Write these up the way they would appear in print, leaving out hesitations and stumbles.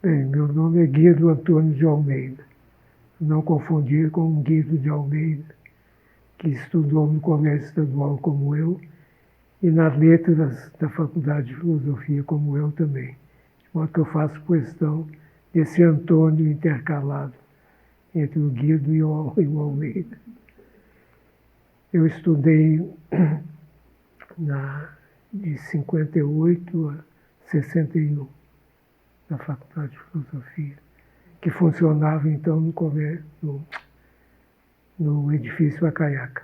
Bem, meu nome é Guido Antônio de Almeida. Não confundir com Guido de Almeida, que estudou no Colégio Estadual como eu e nas letras da Faculdade de Filosofia como eu também. De modo que eu faço questão desse Antônio intercalado entre o Guido e o Almeida. Eu estudei de 58 a 61 na Faculdade de Filosofia, que funcionava então no edifício Acaiaca.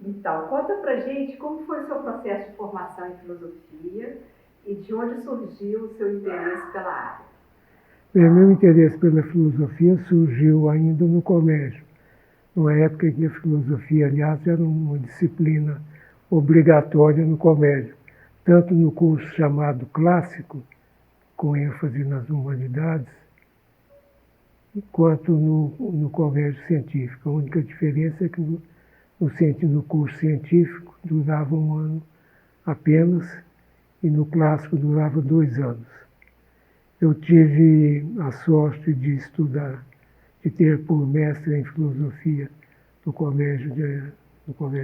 Então, conta pra gente como foi o seu processo de formação em filosofia e de onde surgiu o seu interesse pela área. Bem, meu interesse pela filosofia surgiu ainda no colégio, numa época em que a filosofia, aliás, era uma disciplina obrigatória no colégio, tanto no curso chamado clássico, com ênfase nas humanidades, quanto no colégio científico. A única diferença é que no curso científico durava um ano apenas e no clássico durava 2 anos. Eu tive a sorte de estudar, de ter por mestre em filosofia no colégio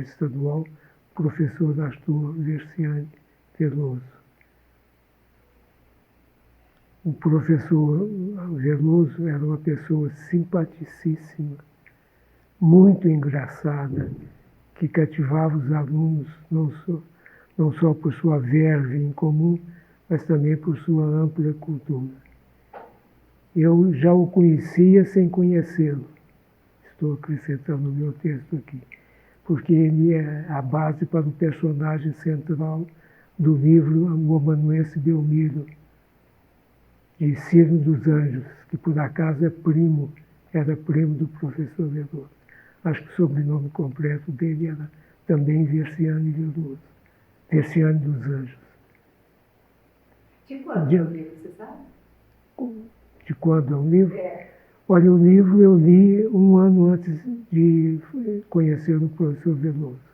estadual, o professor Astur Versiani Veloso. O professor Veloso era uma pessoa simpaticíssima, muito engraçada, que cativava os alunos não só por sua verve em comum, mas também por sua ampla cultura. Eu já o conhecia sem conhecê-lo. Estou acrescentando no meu texto aqui, porque ele é a base para o personagem central do livro O Amanuense Belmiro, de Ciro dos Anjos, que por acaso era primo do professor Veloso. Acho que o sobrenome completo dele era também Versiani Veloso, Versiani dos Anjos. De quando é o livro, você sabe? De quando é o livro? É. Olha, o livro eu li um ano antes de conhecer o professor Veloso.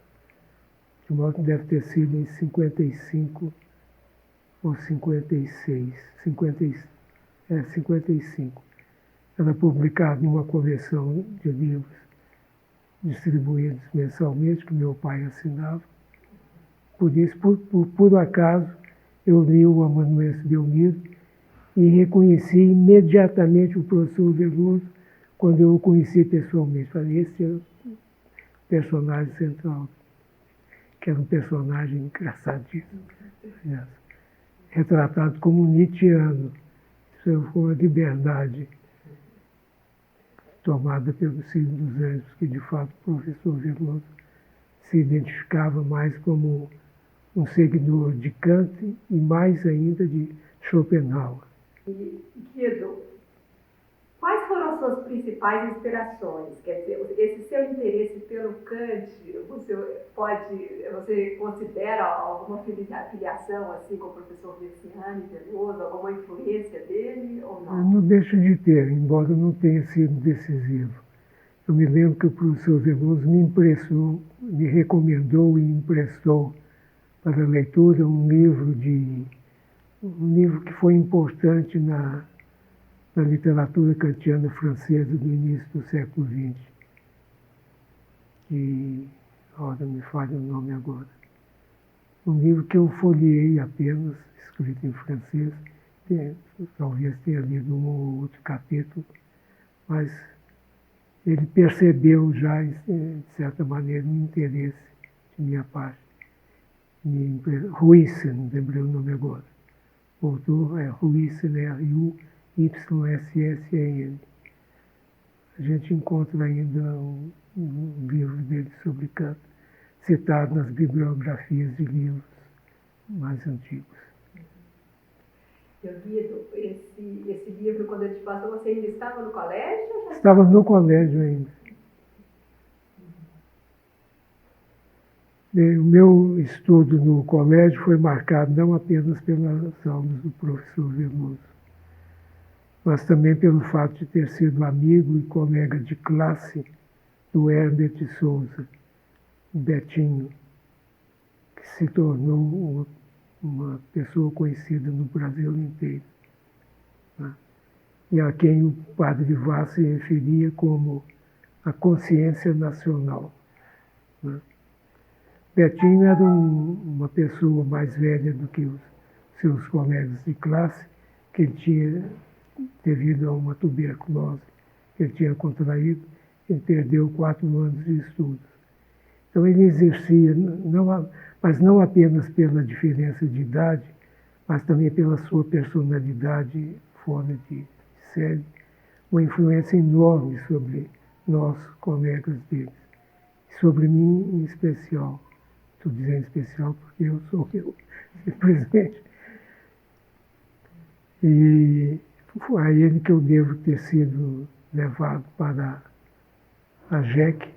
De modo que deve ter sido em 55 ou 56. 55. Era publicado em uma coleção de livros distribuídos mensalmente, que meu pai assinava. Por isso, por acaso, eu li o Amanuense Belmiro e reconheci imediatamente o professor Veloso quando eu o conheci pessoalmente. Falei, esse é o personagem central, que era um personagem engraçadíssimo. Retratado como nietzschiano. Isso foi uma liberdade tomada pelo Ciro dos Anjos, que de fato o professor Veloso se identificava mais como um seguidor de Kant e mais ainda de Schopenhauer. E, Guido, quais foram as suas principais inspirações? Quer dizer, esse seu interesse pelo Kant, você considera alguma filiação assim com o professor Versiani Veloso, alguma influência dele ou não? Eu não deixo de ter, embora não tenha sido decisivo. Eu me lembro que o professor Veloso me recomendou e emprestou para a leitura um livro que foi importante na literatura kantiana francesa do início do século XX. Ora, me falha o nome agora. Um livro que eu folheei apenas, escrito em francês, talvez tenha lido um ou outro capítulo, mas ele percebeu já, de certa maneira, um interesse de minha parte. Huyssen, lembrei o nome agora. O autor é Huyssen, Ruyssen. A gente encontra ainda um livro dele sobre Kant, citado nas bibliografias de livros mais antigos. Guido, esse livro, quando ele te passou, você ainda estava no colégio? Ou já estava no colégio ainda. O meu estudo no colégio foi marcado não apenas pelas aulas do professor Veloso, mas também pelo fato de ter sido amigo e colega de classe do Herbert Souza, o Betinho, que se tornou uma pessoa conhecida no Brasil inteiro, né? E a quem o padre Vaz se referia como a consciência nacional, né? Betinho era uma pessoa mais velha do que os seus colegas de classe, que ele tinha, devido a uma tuberculose que ele tinha contraído, ele perdeu 4 anos de estudos. Então ele exercia, mas não apenas pela diferença de idade, mas também pela sua personalidade fora de série, uma influência enorme sobre nós, colegas deles. Sobre mim, em especial. Estou dizendo especial porque eu sou eu, simplesmente. E foi a ele que eu devo ter sido levado para a JEC,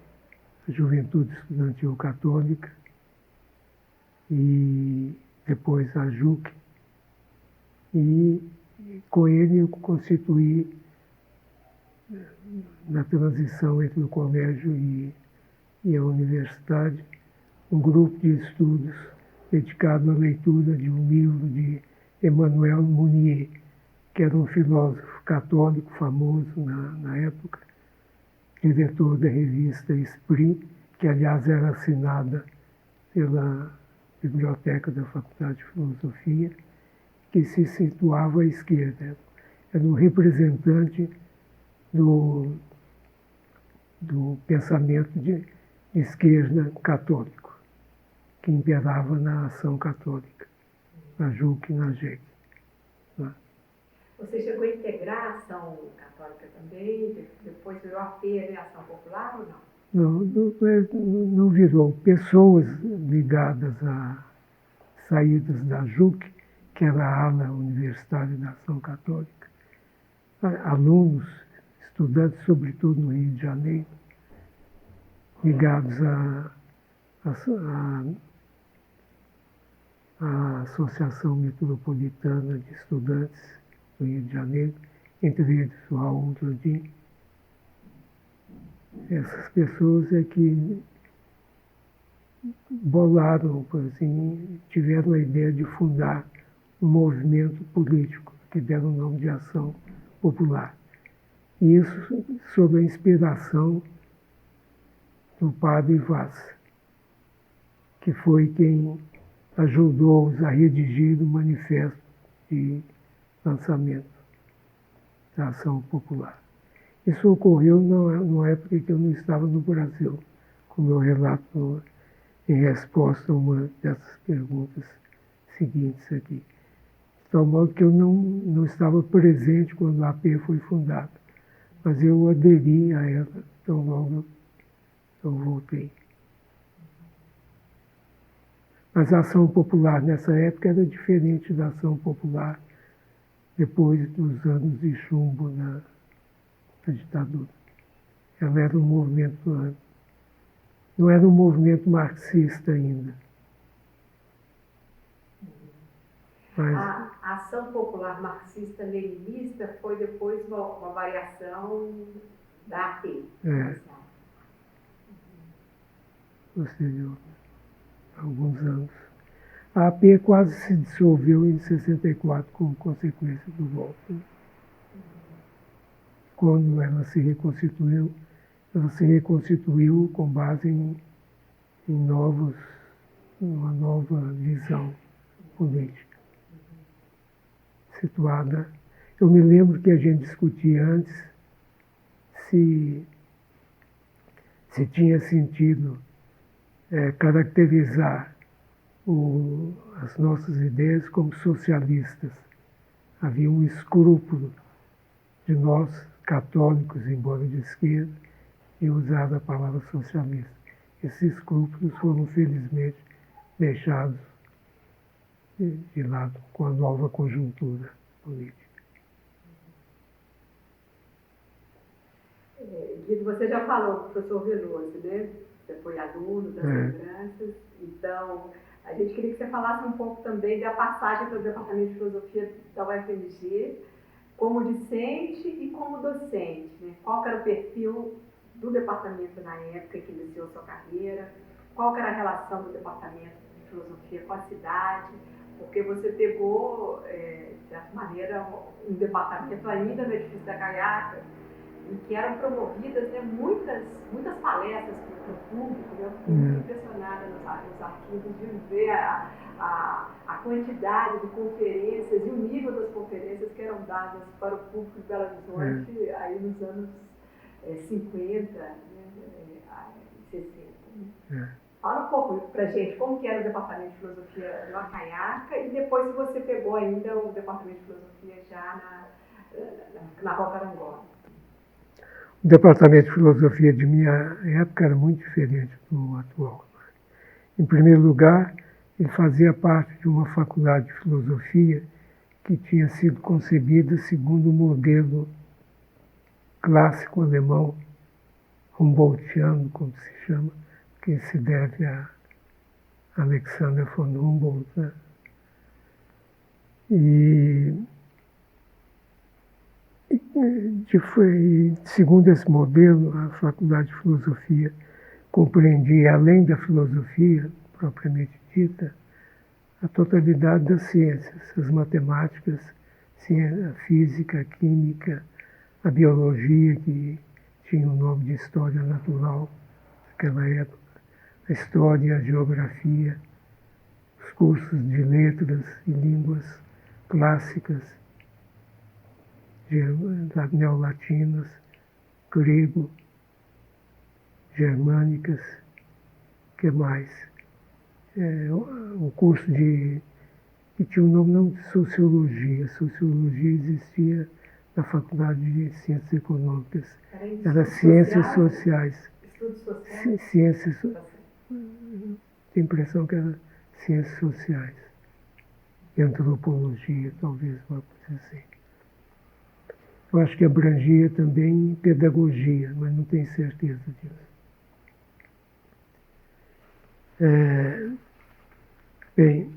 a Juventude Estudantil Católica, e depois a JUC. E com ele eu constituí, na transição entre o colégio e a universidade, um grupo de estudos dedicado à leitura de um livro de Emmanuel Mounier, que era um filósofo católico famoso na época, diretor da revista Esprit, que aliás era assinada pela Biblioteca da Faculdade de Filosofia, que se situava à esquerda. Era um representante do pensamento de esquerda católico, que imperava na ação católica, na JUC e na JEC. Você chegou a integrar a ação católica também? Depois virou AP, a ação popular ou não? Não virou. Pessoas ligadas a saídas da JUC, que era a ala universitária da ação católica, alunos, estudantes, sobretudo no Rio de Janeiro, ligados à Associação Metropolitana de Estudantes do Rio de Janeiro, entre eles o Raul Jordim. Essas pessoas é que bolaram, assim, tiveram a ideia de fundar um movimento político, que deram o nome de Ação Popular. E isso sob a inspiração do padre Vaz, que foi quem ajudou-os a redigir o manifesto de lançamento da Ação Popular. Isso ocorreu numa época que eu não estava no Brasil, como eu relato em resposta a uma dessas perguntas seguintes aqui. De tal modo que eu não estava presente quando a AP foi fundada, mas eu aderi a ela, tão logo eu voltei. Mas a ação popular nessa época era diferente da ação popular depois dos anos de chumbo na ditadura. Ela era um movimento, não era um movimento marxista ainda. Mas a ação popular marxista-leninista foi depois uma variação da AP. Posterior, alguns anos. A AP quase se dissolveu em 64 como consequência do golpe. Quando ela se reconstituiu com base em uma nova visão política. Situada. Eu me lembro que a gente discutia antes se tinha sentido caracterizar as nossas ideias como socialistas. Havia um escrúpulo de nós, católicos, embora de esquerda, em usar a palavra socialista. Esses escrúpulos foram, felizmente, deixados de lado com a nova conjuntura política. Guido, você já falou com o professor Veloso, né? Você foi aluno das lembranças, então a gente queria que você falasse um pouco também da passagem pelo Departamento de Filosofia da UFMG, como discente e como docente, né? Qual que era o perfil do departamento na época que iniciou sua carreira? Qual que era a relação do Departamento de Filosofia com a cidade? porque você pegou, de certa maneira, um departamento ainda no edifício da Caiaca, em que eram promovidas, né, muitas palestras para o público. Eu fiquei muito impressionada nos arquivos de ver a quantidade de conferências e o nível das conferências que eram dadas para o público de Belo Horizonte aí nos anos 50, né, 60. Né? Fala um pouco para a gente como que era o departamento de filosofia no Caiaca e depois se você pegou ainda o departamento de filosofia já na Rua Carangola. O departamento de filosofia de minha época era muito diferente do atual. Em primeiro lugar, ele fazia parte de uma faculdade de filosofia que tinha sido concebida segundo o modelo clássico alemão, Humboldtiano, como se chama, que se deve a Alexander von Humboldt. Né? Segundo esse modelo, a Faculdade de Filosofia compreendia, além da filosofia propriamente dita, a totalidade das ciências, as matemáticas, a física, a química, a biologia, que tinha o nome de História Natural naquela época, a História, a Geografia, os cursos de letras e línguas clássicas, neolatinas, grego, germânicas, que mais? O curso que tinha o nome não de Sociologia. Sociologia existia na Faculdade de Ciências Econômicas. Era Ciências Sociais. Estudos sociais? Ciências. Tenho a impressão que era Ciências Sociais. E Antropologia, talvez, uma coisa assim. Eu acho que abrangia também pedagogia, mas não tenho certeza disso. Bem,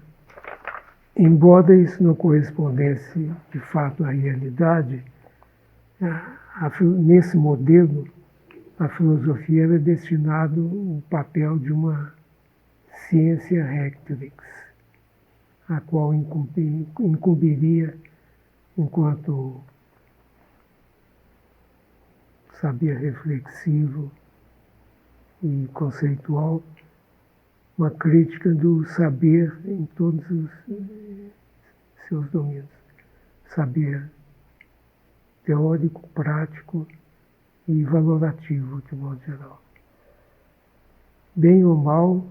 embora isso não correspondesse de fato à realidade, nesse modelo, a filosofia era destinada ao papel de uma ciência rectrix, a qual incumbiria, enquanto saber reflexivo e conceitual, uma crítica do saber em todos os seus domínios. Saber teórico, prático e valorativo, de modo geral. Bem ou mal,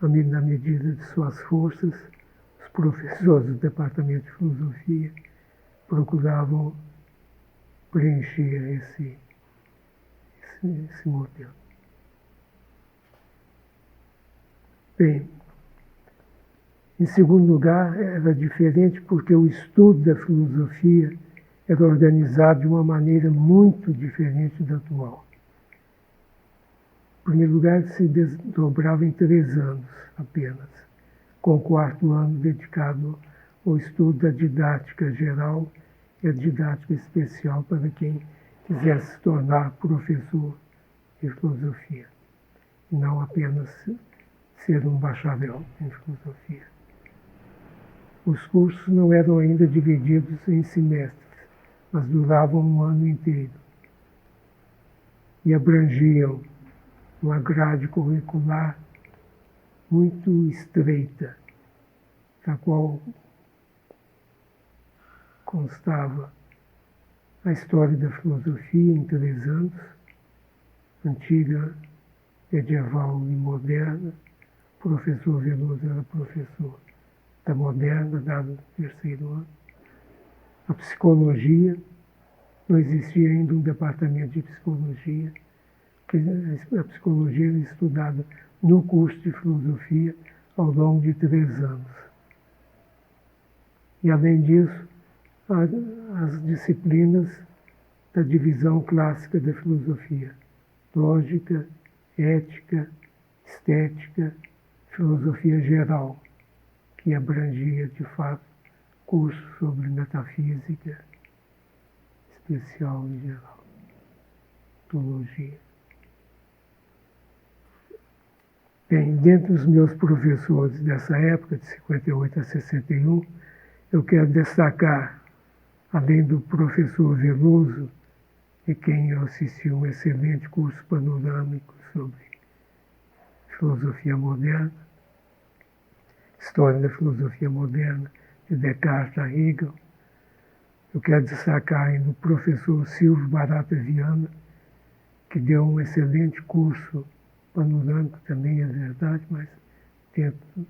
na medida de suas forças, os professores do Departamento de Filosofia procuravam preencher esse modelo. Bem, em segundo lugar, era diferente porque o estudo da filosofia era organizado de uma maneira muito diferente da atual. Em primeiro lugar, se desdobrava em 3 anos apenas, com o 4º ano dedicado ao estudo da didática geral e a didática especial para quem quisesse se tornar professor de filosofia, e não apenas ser um bacharel em filosofia. Os cursos não eram ainda divididos em semestres, mas duravam 1 ano inteiro e abrangiam uma grade curricular muito estreita, da qual constava a história da filosofia em 3 anos, antiga, medieval e moderna. O professor Veloso era professor da moderna, dado o 3º ano. A psicologia, não existia ainda um departamento de psicologia, porque a psicologia era estudada no curso de filosofia ao longo de 3 anos. E, além disso, as disciplinas da divisão clássica da filosofia: lógica, ética, estética, filosofia geral, que abrangia, de fato, cursos sobre metafísica, especial e geral, teologia. Bem, dentre os meus professores dessa época, de 58 a 61, eu quero destacar, além do professor Veloso, de quem eu assisti um excelente curso panorâmico sobre filosofia moderna, história da filosofia moderna, de Descartes a Hegel. Eu quero destacar ainda o professor Silvio Barata Viana, que deu um excelente curso panorâmico também, é verdade, mas dentro do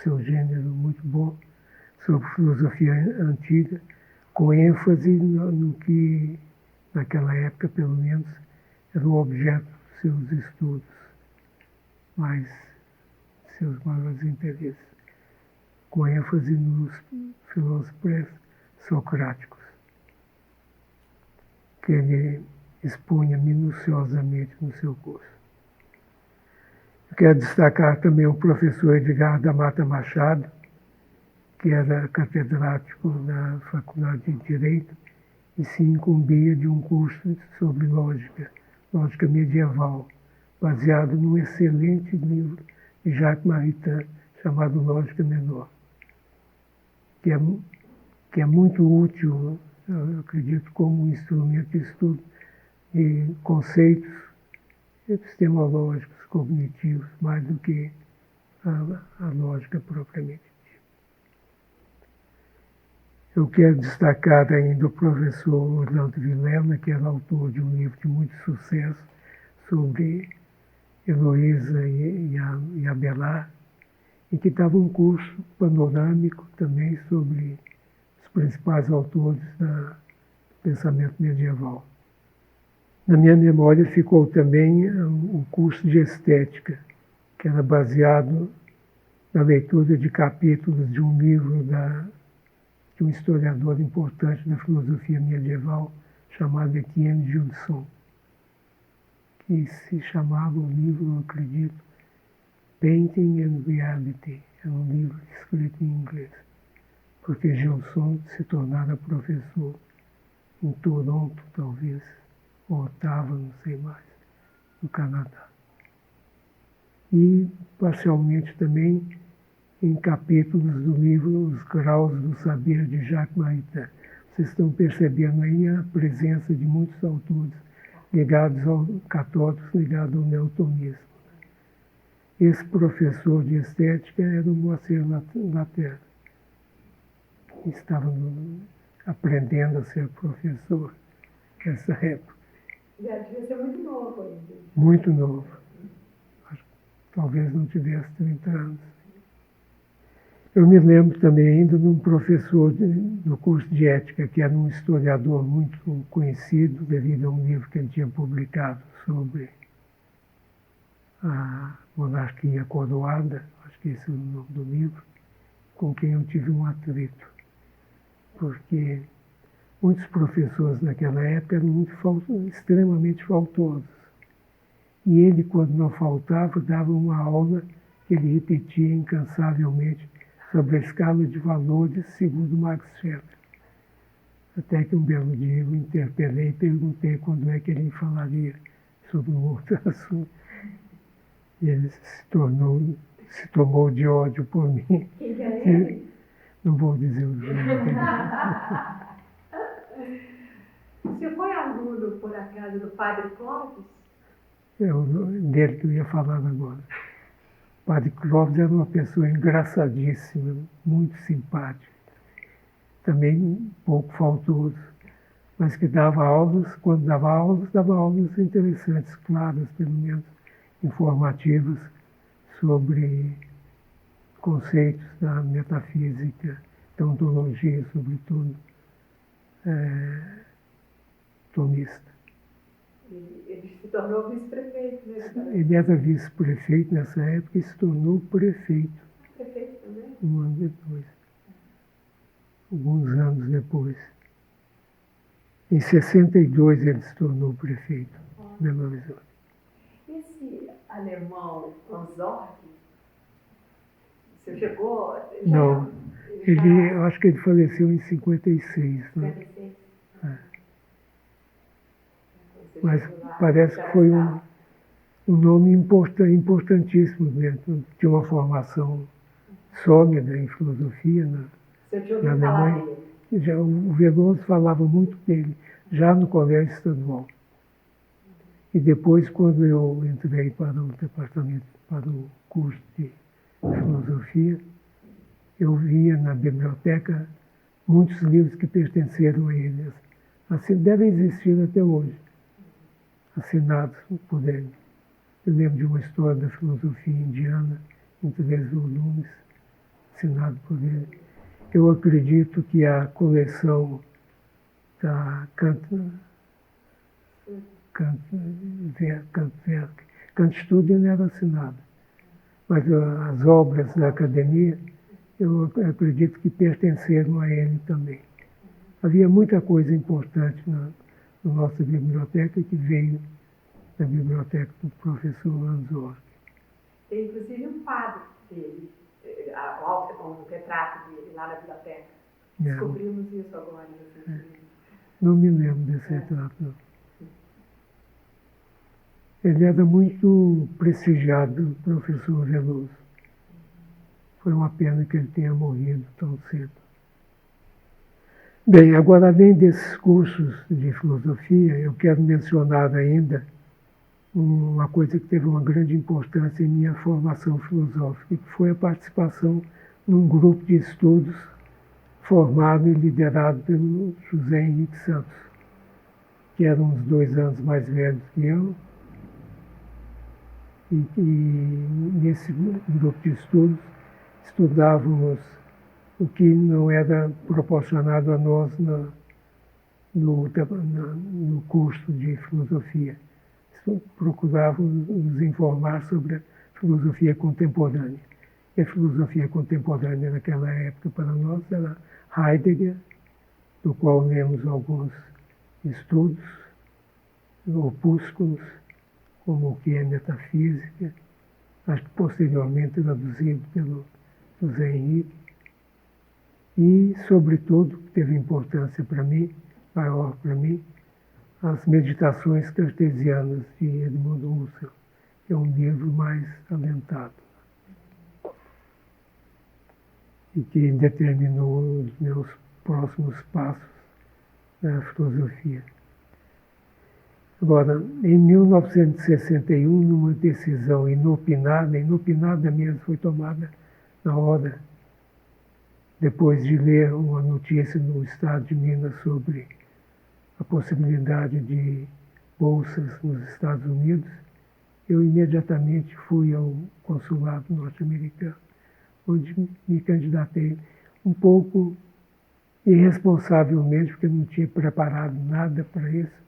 seu gênero muito bom, sobre filosofia antiga, com ênfase no que, naquela época, pelo menos, era o objeto dos seus estudos, seus maiores interesses, com ênfase nos filósofos pré-socráticos, que ele expunha minuciosamente no seu curso. Eu quero destacar também o professor Edgar da Mata Machado, que era catedrático na Faculdade de Direito e se incumbia de um curso sobre lógica medieval, baseado num excelente livro de Jacques Maritain, chamado Lógica Menor, que é muito útil, eu acredito, como um instrumento de estudo de conceitos epistemológicos, cognitivos, mais do que a lógica propriamente dita. Eu quero destacar ainda o professor Orlando Vilela, que era autor de um livro de muito sucesso sobre Heloísa e Abelard, e que dava um curso panorâmico também sobre os principais autores do pensamento medieval. Na minha memória ficou também o curso de estética, que era baseado na leitura de capítulos de um livro de um historiador importante da filosofia medieval, chamado Etienne Gilson, que se chamava o livro, eu acredito, Painting and Reality. É um livro escrito em inglês, porque Gilson se tornara professor em Toronto, talvez, ou Ottawa, não sei mais, no Canadá. E, parcialmente também, em capítulos do livro Os Graus do Saber, de Jacques Maritain. Vocês estão percebendo aí a presença de muitos autores católicos ligados ao neotomismo. Esse professor de estética era o Moacir Laterre, que estava aprendendo a ser professor nessa época. Já devia ser muito novo ainda. Muito novo. Talvez não tivesse 30 anos. Eu me lembro também ainda de um professor do curso de ética, que era um historiador muito conhecido devido a um livro que ele tinha publicado sobre a monarquia coroada, acho que esse é o nome do livro, com quem eu tive um atrito. Porque muitos professores naquela época eram extremamente faltosos. E ele, quando não faltava, dava uma aula que ele repetia incansavelmente sobre a escala de valores segundo Max Scheler. Até que um belo dia eu interpelei e perguntei quando é que ele falaria sobre um outro assunto. E ele se tomou de ódio por mim. Quem que era ele? Não vou dizer o nome dele. Você foi aluno, por acaso, do Padre Clóvis? É o dele que eu ia falar agora. O Padre Clóvis era uma pessoa engraçadíssima, muito simpática. Também um pouco faltoso, mas que dava aulas, quando dava aulas interessantes, claras, pelo menos informativas, sobre conceitos da metafísica, da ontologia, sobretudo, tomista. Ele se tornou vice-prefeito, né? Ele era vice-prefeito nessa época e se tornou prefeito. Prefeito também? Um ano depois. Alguns anos depois. Em 62 ele se tornou prefeito de Belo Horizonte. Esse alemão, Anzorg, você chegou... Não, eu acho que ele faleceu em 56. Né? 56? Mas parece que foi um nome importantíssimo dentro de uma formação sólida em filosofia Você tinha na ouvido falar Alemanha. dele? Já, o Veloso falava muito dele, já no colégio estadual. E depois, quando eu entrei para o departamento, para o curso de filosofia, eu via na biblioteca muitos livros que pertenceram a ele. Assim, devem existir até hoje, assinados por ele. Eu lembro de uma história da filosofia indiana, em 3 volumes, assinado por ele. Eu acredito que a coleção da Kantstudien era assinada, mas as obras da academia, eu acredito que pertenceram a ele também. Havia muita coisa importante na nossa biblioteca que veio da biblioteca do professor Lanzor. Tem inclusive um quadro dele, um retrato dele lá na biblioteca. Descobrimos isso agora. Não me lembro desse retrato, não. Ele era muito prestigiado, o professor Veloso. Foi uma pena que ele tenha morrido tão cedo. Bem, agora, além desses cursos de filosofia, eu quero mencionar ainda uma coisa que teve uma grande importância em minha formação filosófica, que foi a participação num grupo de estudos formado e liderado pelo José Henrique Santos, que era uns 2 anos mais velho que eu. E nesse grupo de estudos estudávamos o que não era proporcionado a nós no curso de filosofia. Procurávamos nos informar sobre a filosofia contemporânea. E a filosofia contemporânea naquela época para nós era Heidegger, do qual lemos alguns estudos, opúsculos, como o que é metafísica, acho que posteriormente traduzido pelo José Henrique, e, sobretudo, que teve importância para mim, maior para mim, as Meditações Cartesianas de Edmund Husserl, que é um livro mais alentado e que determinou os meus próximos passos na filosofia. Agora, em 1961, numa decisão inopinada mesmo, foi tomada na hora, depois de ler uma notícia no estado de Minas sobre a possibilidade de bolsas nos Estados Unidos, eu imediatamente fui ao consulado norte-americano, onde me candidatei um pouco irresponsavelmente, porque não tinha preparado nada para isso,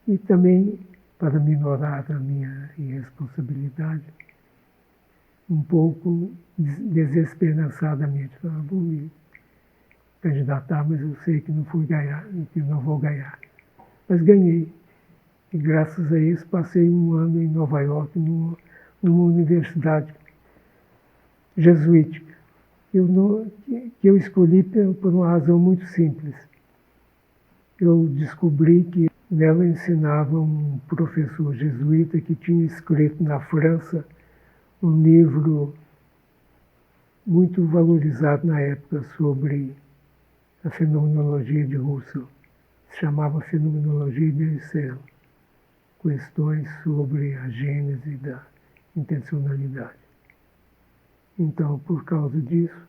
e também, para minorar a minha irresponsabilidade, um pouco desesperançadamente. Vou me candidatar, mas eu sei que não vou ganhar. Mas ganhei. E graças a isso passei um ano em Nova York, numa universidade jesuítica, que eu escolhi por uma razão muito simples. Eu descobri que nela ensinava um professor jesuíta que tinha escrito na França um livro muito valorizado na época sobre a fenomenologia de Husserl. Se chamava Fenomenologia de Husserl. Questões sobre a gênese da intencionalidade. Então, por causa disso,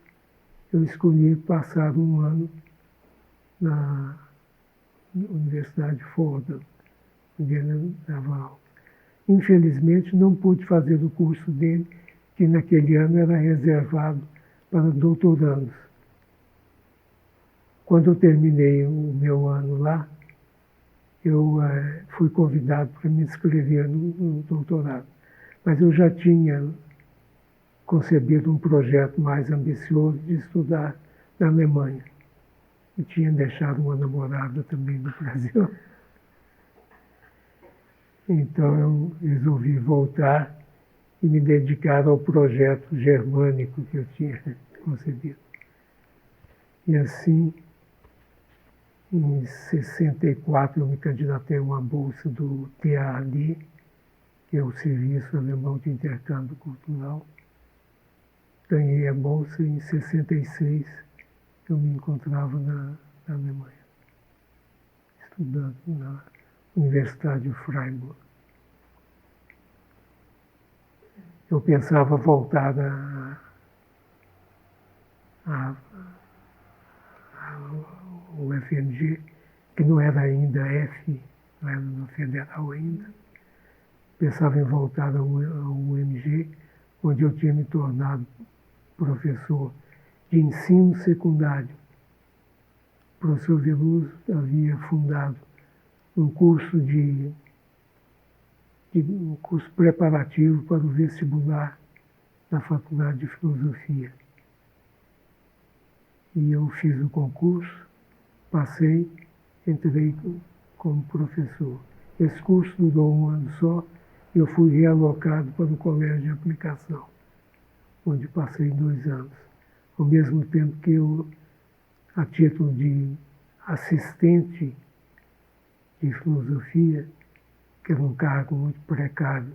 eu escolhi passar um ano na Universidade Fordham, onde ele dava aula. Infelizmente, não pude fazer o curso dele, que naquele ano era reservado para doutorandos. Quando eu terminei o meu ano lá, eu fui convidado para me inscrever no doutorado. Mas eu já tinha concebido um projeto mais ambicioso de estudar na Alemanha. E tinha deixado uma namorada também no Brasil. Então eu resolvi voltar e me dedicar ao projeto germânico que eu tinha concebido. E assim, em 64, eu me candidatei a uma bolsa do TAD, que que é o Serviço Alemão de Intercâmbio Cultural. Ganhei a bolsa em 66, eu me encontrava na Alemanha, estudando na Universidade de Freiburg. Eu pensava voltar ao FMG, que não era ainda F, não era no federal ainda. Pensava em voltar ao UMG, onde eu tinha me tornado professor de ensino secundário. O professor Veloso havia fundado um curso um curso preparativo para o vestibular na Faculdade de Filosofia. E eu fiz o concurso, passei, entrei como professor. Esse curso durou um ano só, e eu fui realocado para o Colégio de Aplicação, onde passei 2 anos. Ao mesmo tempo que eu, a título de assistente de filosofia, que era um cargo muito precário,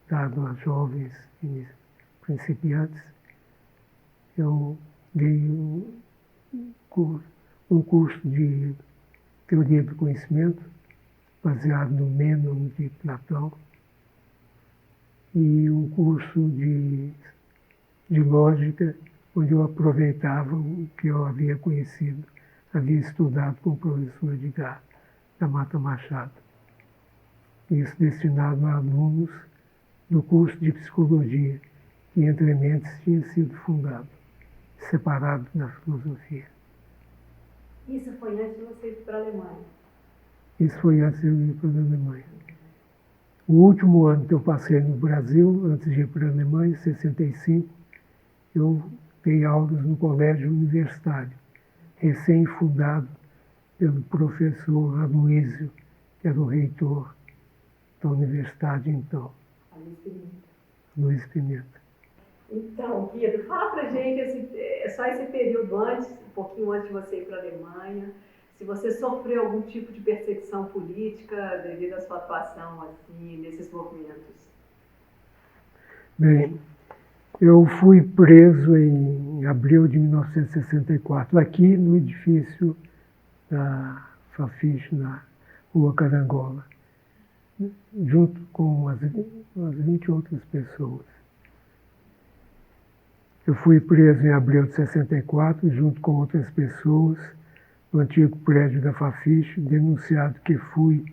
dado a jovens principiantes, eu dei um curso de teoria do conhecimento, baseado no Mênon de Platão, e um curso de lógica, onde eu aproveitava o que eu havia conhecido, havia estudado com o professor Edgar da Mata Machado. Isso destinado a alunos do curso de psicologia, que entre mentes tinha sido fundado, separado da filosofia. Isso foi antes de você ir para a Alemanha? Isso foi antes de eu ir para a Alemanha. O último ano que eu passei no Brasil, antes de ir para a Alemanha, em 65, eu dei aulas no colégio universitário, recém-fundado pelo professor Aloysio, que era o reitor da universidade então. Luiz Pimenta. Então, Guido, fala pra gente só esse período antes, um pouquinho antes de você ir para a Alemanha, se você sofreu algum tipo de perseguição política devido à sua atuação assim, nesses movimentos. Bem, eu fui preso em abril de 1964, aqui no edifício da Fafiche, na Rua Carangola, junto com as 20 outras pessoas. Eu fui preso em abril de 64, junto com outras pessoas, no antigo prédio da Fafiche, denunciado que fui,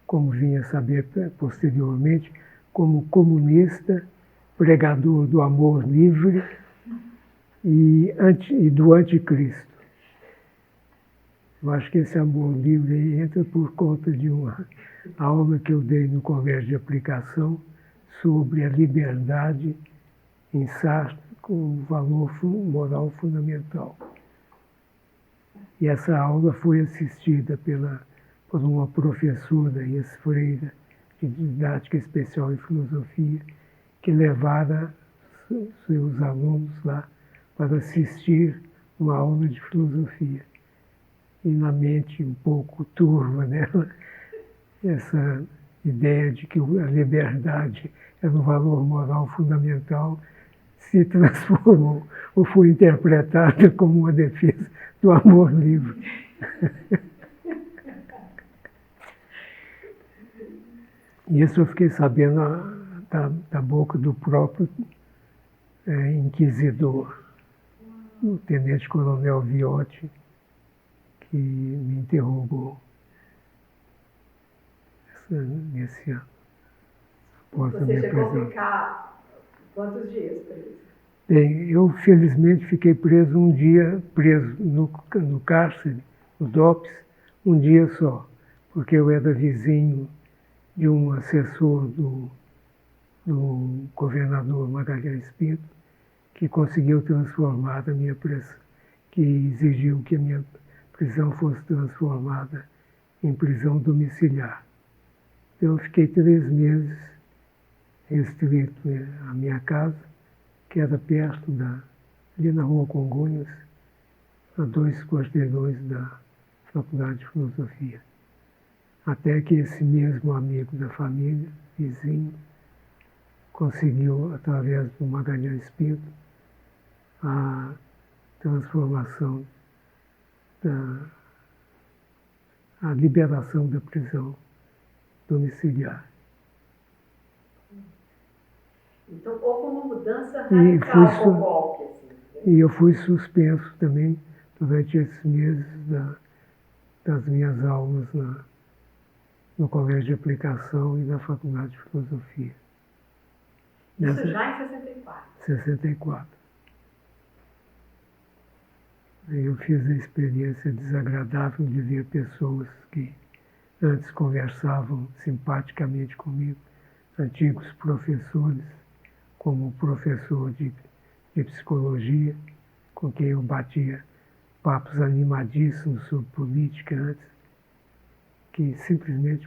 como vinha a saber posteriormente, como comunista, pregador do amor livre e do anticristo. Eu acho que esse amor livre aí entra por conta de uma aula que eu dei no Colégio de Aplicação sobre a liberdade em Sartre como valor moral fundamental. E essa aula foi assistida por uma professora, Ias Freira, de didática especial em filosofia, que levara seus alunos lá para assistir uma aula de filosofia. E na mente um pouco turva dela, essa ideia de que a liberdade era um valor moral fundamental se transformou ou foi interpretada como uma defesa do amor livre. E isso eu fiquei sabendo da boca do próprio inquisidor, o tenente-coronel Viotti, que me interrogou nesse ano. Você chegou a ficar quantos dias preso? Bem, eu felizmente fiquei preso um dia, no cárcere, no DOPS, um dia só, porque eu era vizinho de um assessor do governador Magalhães Pinto, que conseguiu transformar a minha prisão, que exigiu que a minha prisão fosse transformada em prisão domiciliar. Eu fiquei 3 meses restrito à minha casa, que era perto ali na Rua Congonhas, a 2 quarteirões da Faculdade de Filosofia. Até que esse mesmo amigo da família, vizinho, conseguiu, através do Magalhães Pinto, a transformação, a liberação da prisão domiciliar. Então, houve uma mudança radical com o golpe. Assim. E eu fui suspenso também durante esses meses das minhas aulas no Colégio de Aplicação e na Faculdade de Filosofia. Isso já em 64? 64. Eu fiz a experiência desagradável de ver pessoas que antes conversavam simpaticamente comigo, antigos professores, como o professor de psicologia, com quem eu batia papos animadíssimos sobre política antes, que simplesmente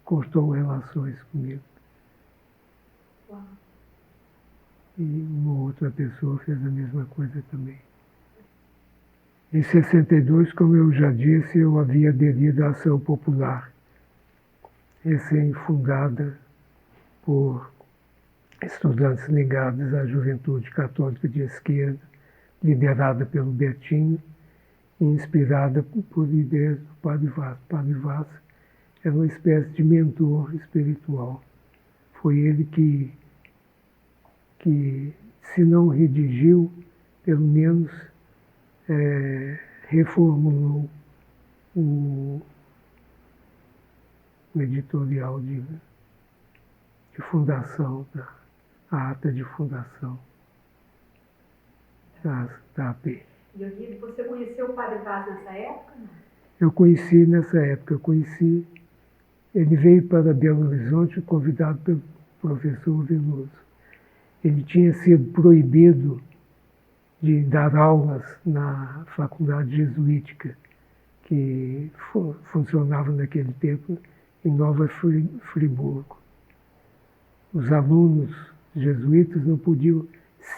cortou relações comigo. Uau. E uma outra pessoa fez a mesma coisa também. Em 62, como eu já disse, eu havia aderido à Ação Popular, recém-fundada por estudantes ligados à Juventude Católica de Esquerda, liderada pelo Betinho e inspirada por ideias do Padre Vaz. O Padre Vaz era uma espécie de mentor espiritual. Foi ele que se não redigiu, pelo menos reformulou o editorial de fundação, a ata de fundação da AP. E você conheceu o Padre Vaz nessa época? Não? Eu conheci nessa época, ele veio para Belo Horizonte convidado pelo professor Veloso. Ele tinha sido proibido de dar aulas na faculdade jesuítica, que funcionava naquele tempo em Nova Friburgo. Os alunos jesuítas não podiam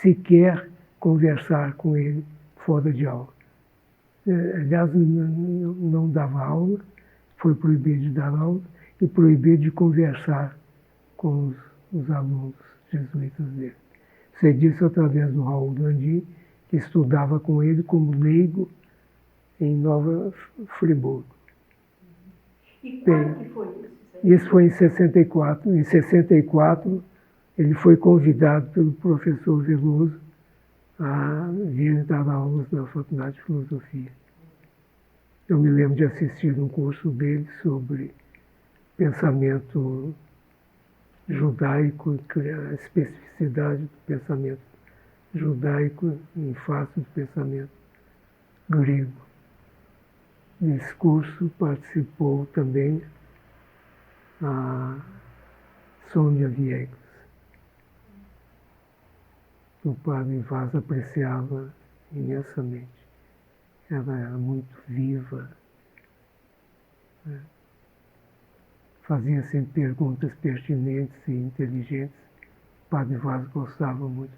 sequer conversar com ele fora de aula. Aliás, não dava aula, foi proibido de dar aula e proibido de conversar com os alunos jesuítas dele. Sei disso através do Raul Landim, que estudava com ele como leigo em Nova Friburgo. E quando que foi isso? Isso foi em 64. Em 64, ele foi convidado pelo professor Veloso a vir dar aulas na Faculdade de Filosofia. Eu me lembro de assistir um curso dele sobre pensamento judaico, a especificidade do pensamento judaico em face do pensamento grego. Nesse curso participou também a Sônia Viegas. O Padre Vaz apreciava imensamente. Ela era muito viva, né? Fazia sempre perguntas pertinentes e inteligentes. O Padre Vaz gostava muito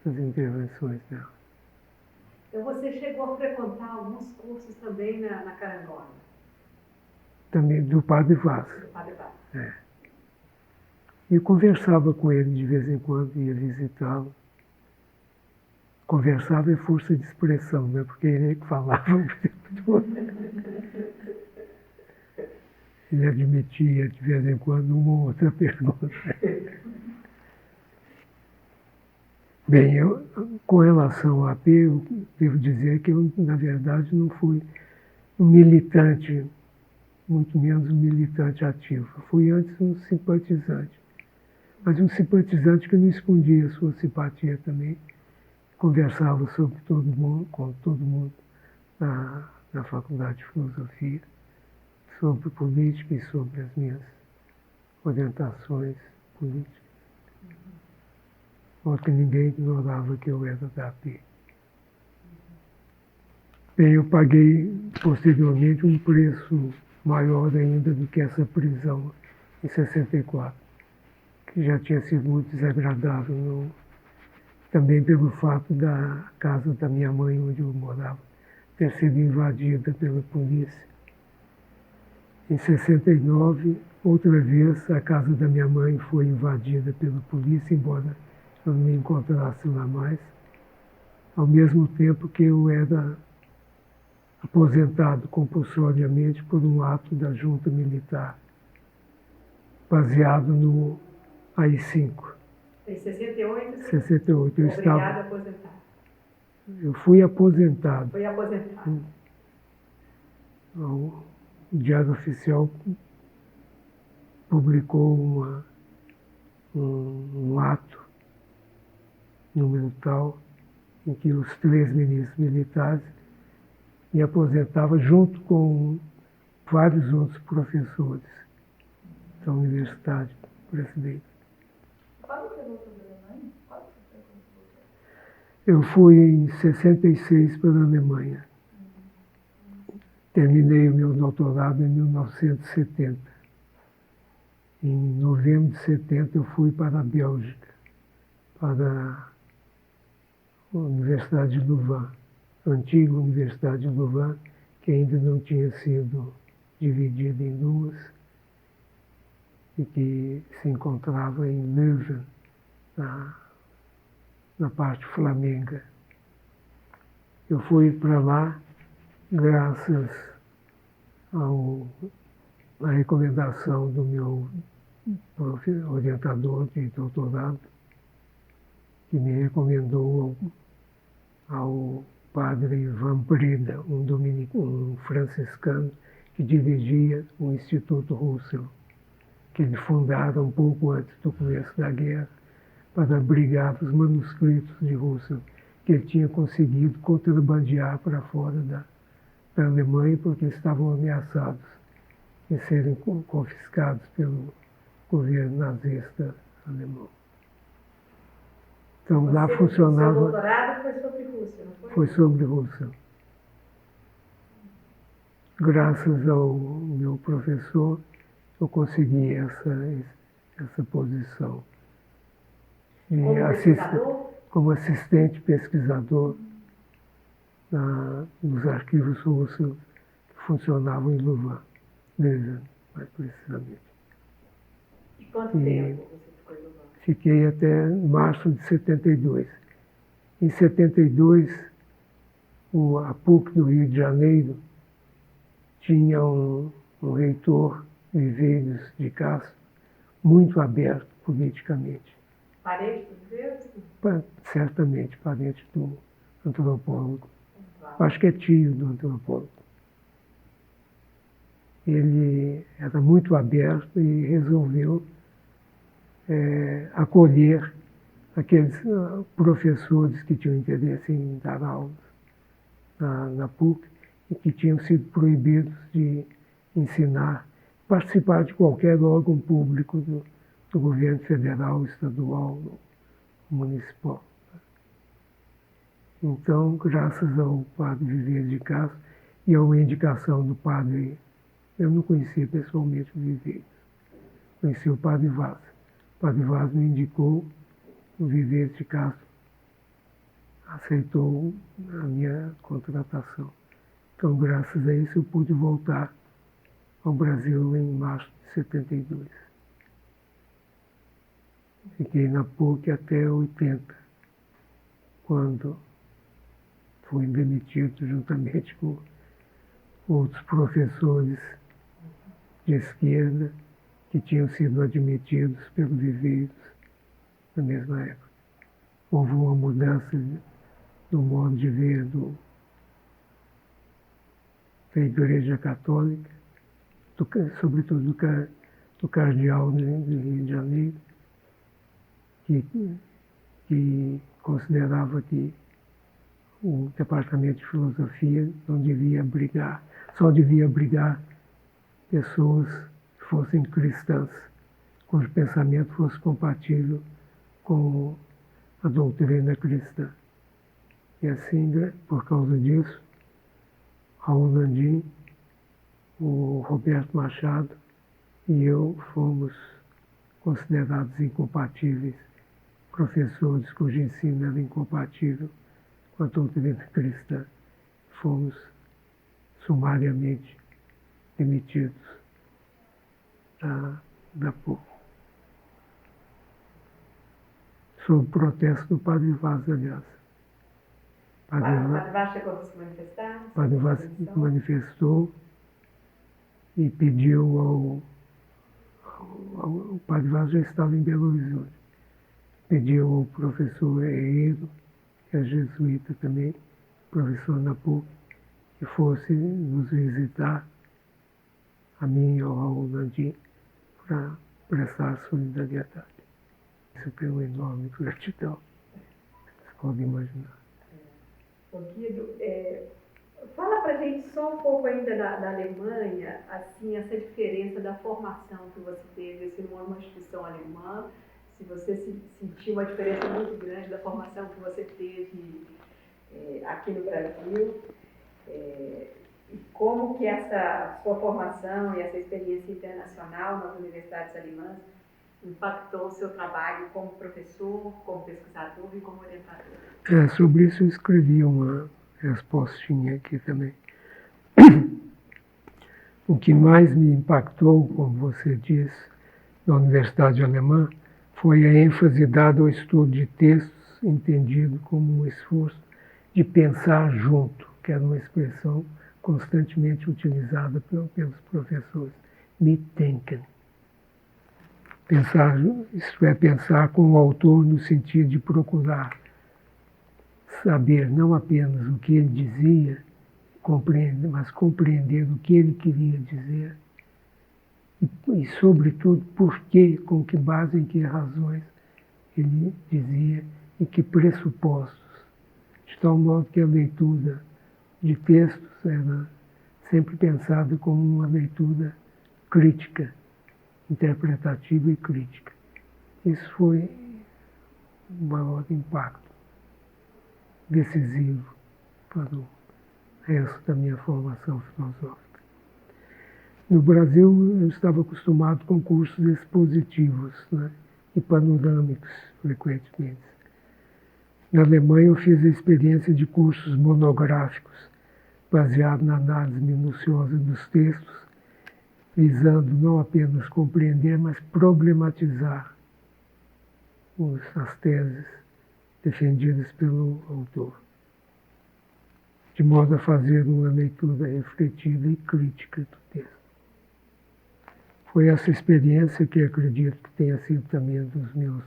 das intervenções dela. Então você chegou a frequentar alguns cursos também na Carangola? Também do Padre Vaz. Do Padre Vaz. É. E conversava com ele de vez em quando, ia visitá-lo. Conversava é força de expressão, né? Porque ele que falava o tempo todo. Ele admitia de vez em quando uma ou outra pergunta. Bem, com relação ao AP, eu devo dizer que eu, na verdade, não fui um militante, muito menos um militante ativo. Fui antes um simpatizante. Mas um simpatizante que não escondia a sua simpatia também. Conversava sobre todo mundo, com todo mundo na Faculdade de Filosofia, sobre política e sobre as minhas orientações políticas. Porque ninguém ignorava que eu era da AP. Bem, eu paguei posteriormente um preço maior ainda do que essa prisão em 64, que já tinha sido muito desagradável, não? Também pelo fato da casa da minha mãe, onde eu morava, ter sido invadida pela polícia. Em 69, outra vez, a casa da minha mãe foi invadida pela polícia, embora eu não me encontrasse lá mais, ao mesmo tempo que eu era aposentado compulsoriamente por um ato da junta militar, baseado no AI-5. Em 68, 68. obrigado a aposentar. Eu fui aposentado. Foi aposentado. O Diário Oficial publicou um ato, número tal, em que os 3 ministros militares me aposentavam junto com vários outros professores da Universidade Brasileira. Quando você voltou da Alemanha? Quando você foi quando você voltou? Eu fui em 66 para a Alemanha. Terminei o meu doutorado em 1970. Em novembro de 70 eu fui para a Bélgica, para a Universidade de Louvain, a antiga Universidade de Louvain, que ainda não tinha sido dividida em duas, e que se encontrava em Leuven, na parte flamenga. Eu fui para lá graças à recomendação do meu orientador de doutorado, que me recomendou ao padre Van Breda, um franciscano que dirigia o Instituto Russell, que ele fundara um pouco antes do começo da guerra, para abrigar os manuscritos de Russell, que ele tinha conseguido contrabandear para fora da Alemanha, porque estavam ameaçados de serem confiscados pelo governo nazista alemão. Então lá funcionava... Seu doutorado foi sobre Rússia, não foi? Foi sobre Rússia. Graças ao meu professor, eu consegui essa posição. Como assistente pesquisador nos arquivos russos que funcionavam em Louvain, mais precisamente. E quanto tempo você ficou em Louvain? Fiquei até março de 72. Em 72, a PUC do Rio de Janeiro tinha um reitor, Viveiros de Castro, muito aberto politicamente. Parente do Viveiros? Certamente, parente do antropólogo. Acho que é tio do antropólogo. Ele era muito aberto e resolveu acolher aqueles professores que tinham interesse em dar aulas na PUC e que tinham sido proibidos de ensinar, participar de qualquer órgão público do governo federal, estadual, municipal. Então, graças ao padre Viveiros de Castro e a uma indicação do padre, eu não conhecia pessoalmente o Viveiros, conheci o padre Vaz. O padre Vaz me indicou, o Viveiros de Castro aceitou a minha contratação. Então, graças a isso, eu pude voltar ao Brasil em março de 72. Fiquei na PUC até 80, quando fui demitido juntamente com outros professores de esquerda que tinham sido admitidos pelo Viveiros na mesma época. Houve uma mudança no modo de ver da Igreja Católica, sobretudo do cardeal do Rio de Janeiro, que considerava que o Departamento de Filosofia não devia abrigar, só devia abrigar pessoas que fossem cristãs, cujo pensamento fosse compatível com a doutrina cristã. E assim, por causa disso, Raul Landim, o Roberto Machado e eu fomos considerados incompatíveis, professores cujo ensino era incompatível com a doutrina cristã. Fomos sumariamente demitidos da PUC. Sob protesto do Padre Vaz, aliás. O Padre Vaz chegou a se manifestar? O Padre Vaz se manifestou e pediu o Padre Vaz já estava em Belo Horizonte. Pediu ao professor Herreiro, que é jesuíta também, professor na PUC, que fosse nos visitar, a mim e ao Raul Landim, para prestar solidariedade. Isso tem uma enorme gratidão, você pode imaginar. Guido, fala para a gente só um pouco ainda da Alemanha, assim, essa diferença da formação que você teve, se numa instituição alemã, se você sentiu uma diferença muito grande da formação que você teve aqui no Brasil, e como que essa sua formação e essa experiência internacional nas universidades alemãs impactou o seu trabalho como professor, como pesquisador e como orientador? Sobre isso eu escrevi uma respostinha aqui também. O que mais me impactou, como você diz, na Universidade Alemã, foi a ênfase dada ao estudo de textos, entendido como um esforço de pensar junto, que era uma expressão constantemente utilizada pelos professores. Mitdenken. Pensar, isto é, pensar com o autor no sentido de procurar saber não apenas o que ele dizia, mas compreender o que ele queria dizer e sobretudo, por que, com que base, em que razões ele dizia e que pressupostos. De tal modo que a leitura de textos era sempre pensada como uma leitura crítica, interpretativa e crítica. Isso foi um maior impacto decisivo para o resto da minha formação filosófica. No Brasil, eu estava acostumado com cursos expositivos, né, e panorâmicos, frequentemente. Na Alemanha, eu fiz a experiência de cursos monográficos, baseados na análise minuciosa dos textos, visando não apenas compreender, mas problematizar as teses defendidas pelo autor, de modo a fazer uma leitura refletida e crítica do texto. Foi essa experiência que acredito que tenha sido também dos meus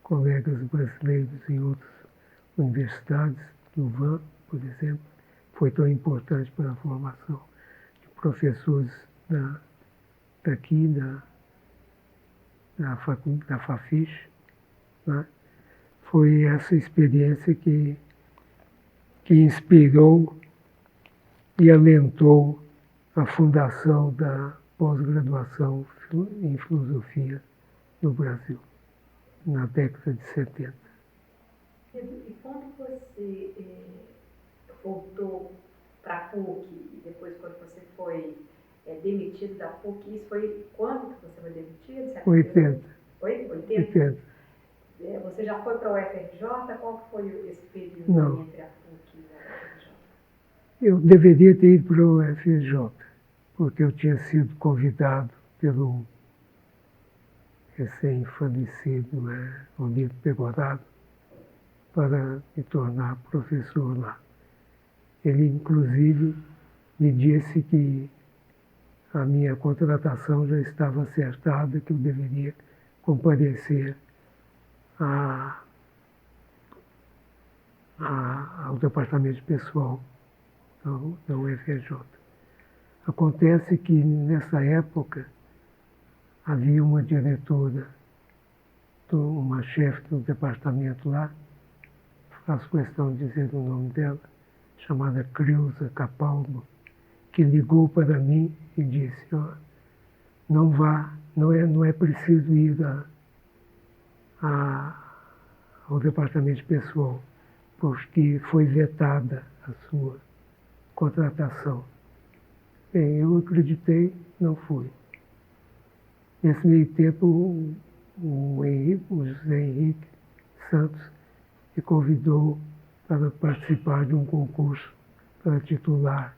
colegas brasileiros em outras universidades, no VAN, por exemplo, foi tão importante para a formação de professores daqui, da FAFISH, né? Foi essa experiência que inspirou e alentou a fundação da pós-graduação em filosofia no Brasil, na década de 70. E quando você voltou para a PUC e depois quando você foi demitido da PUC, isso foi quando que você foi demitido? 80. Foi? 80? 80. Você já foi para o UFRJ? Qual foi esse período entre a PUC e a UFRJ? Eu deveria ter ido para o UFRJ, porque eu tinha sido convidado pelo recém-falecido Olímpio Pegoraro para me tornar professor lá. Ele, inclusive, me disse que a minha contratação já estava acertada, que eu deveria comparecer ao departamento de pessoal da UFRJ. Acontece que, nessa época, havia uma diretora, uma chefe do departamento lá, faço questão de dizer o nome dela, chamada Creuza Capalbo, que ligou para mim e disse, não vá, não é preciso ir ao departamento de pessoal, porque foi vetada a sua contratação. Bem, eu acreditei, não fui. Nesse meio tempo, o José Henrique Santos me convidou para participar de um concurso para titular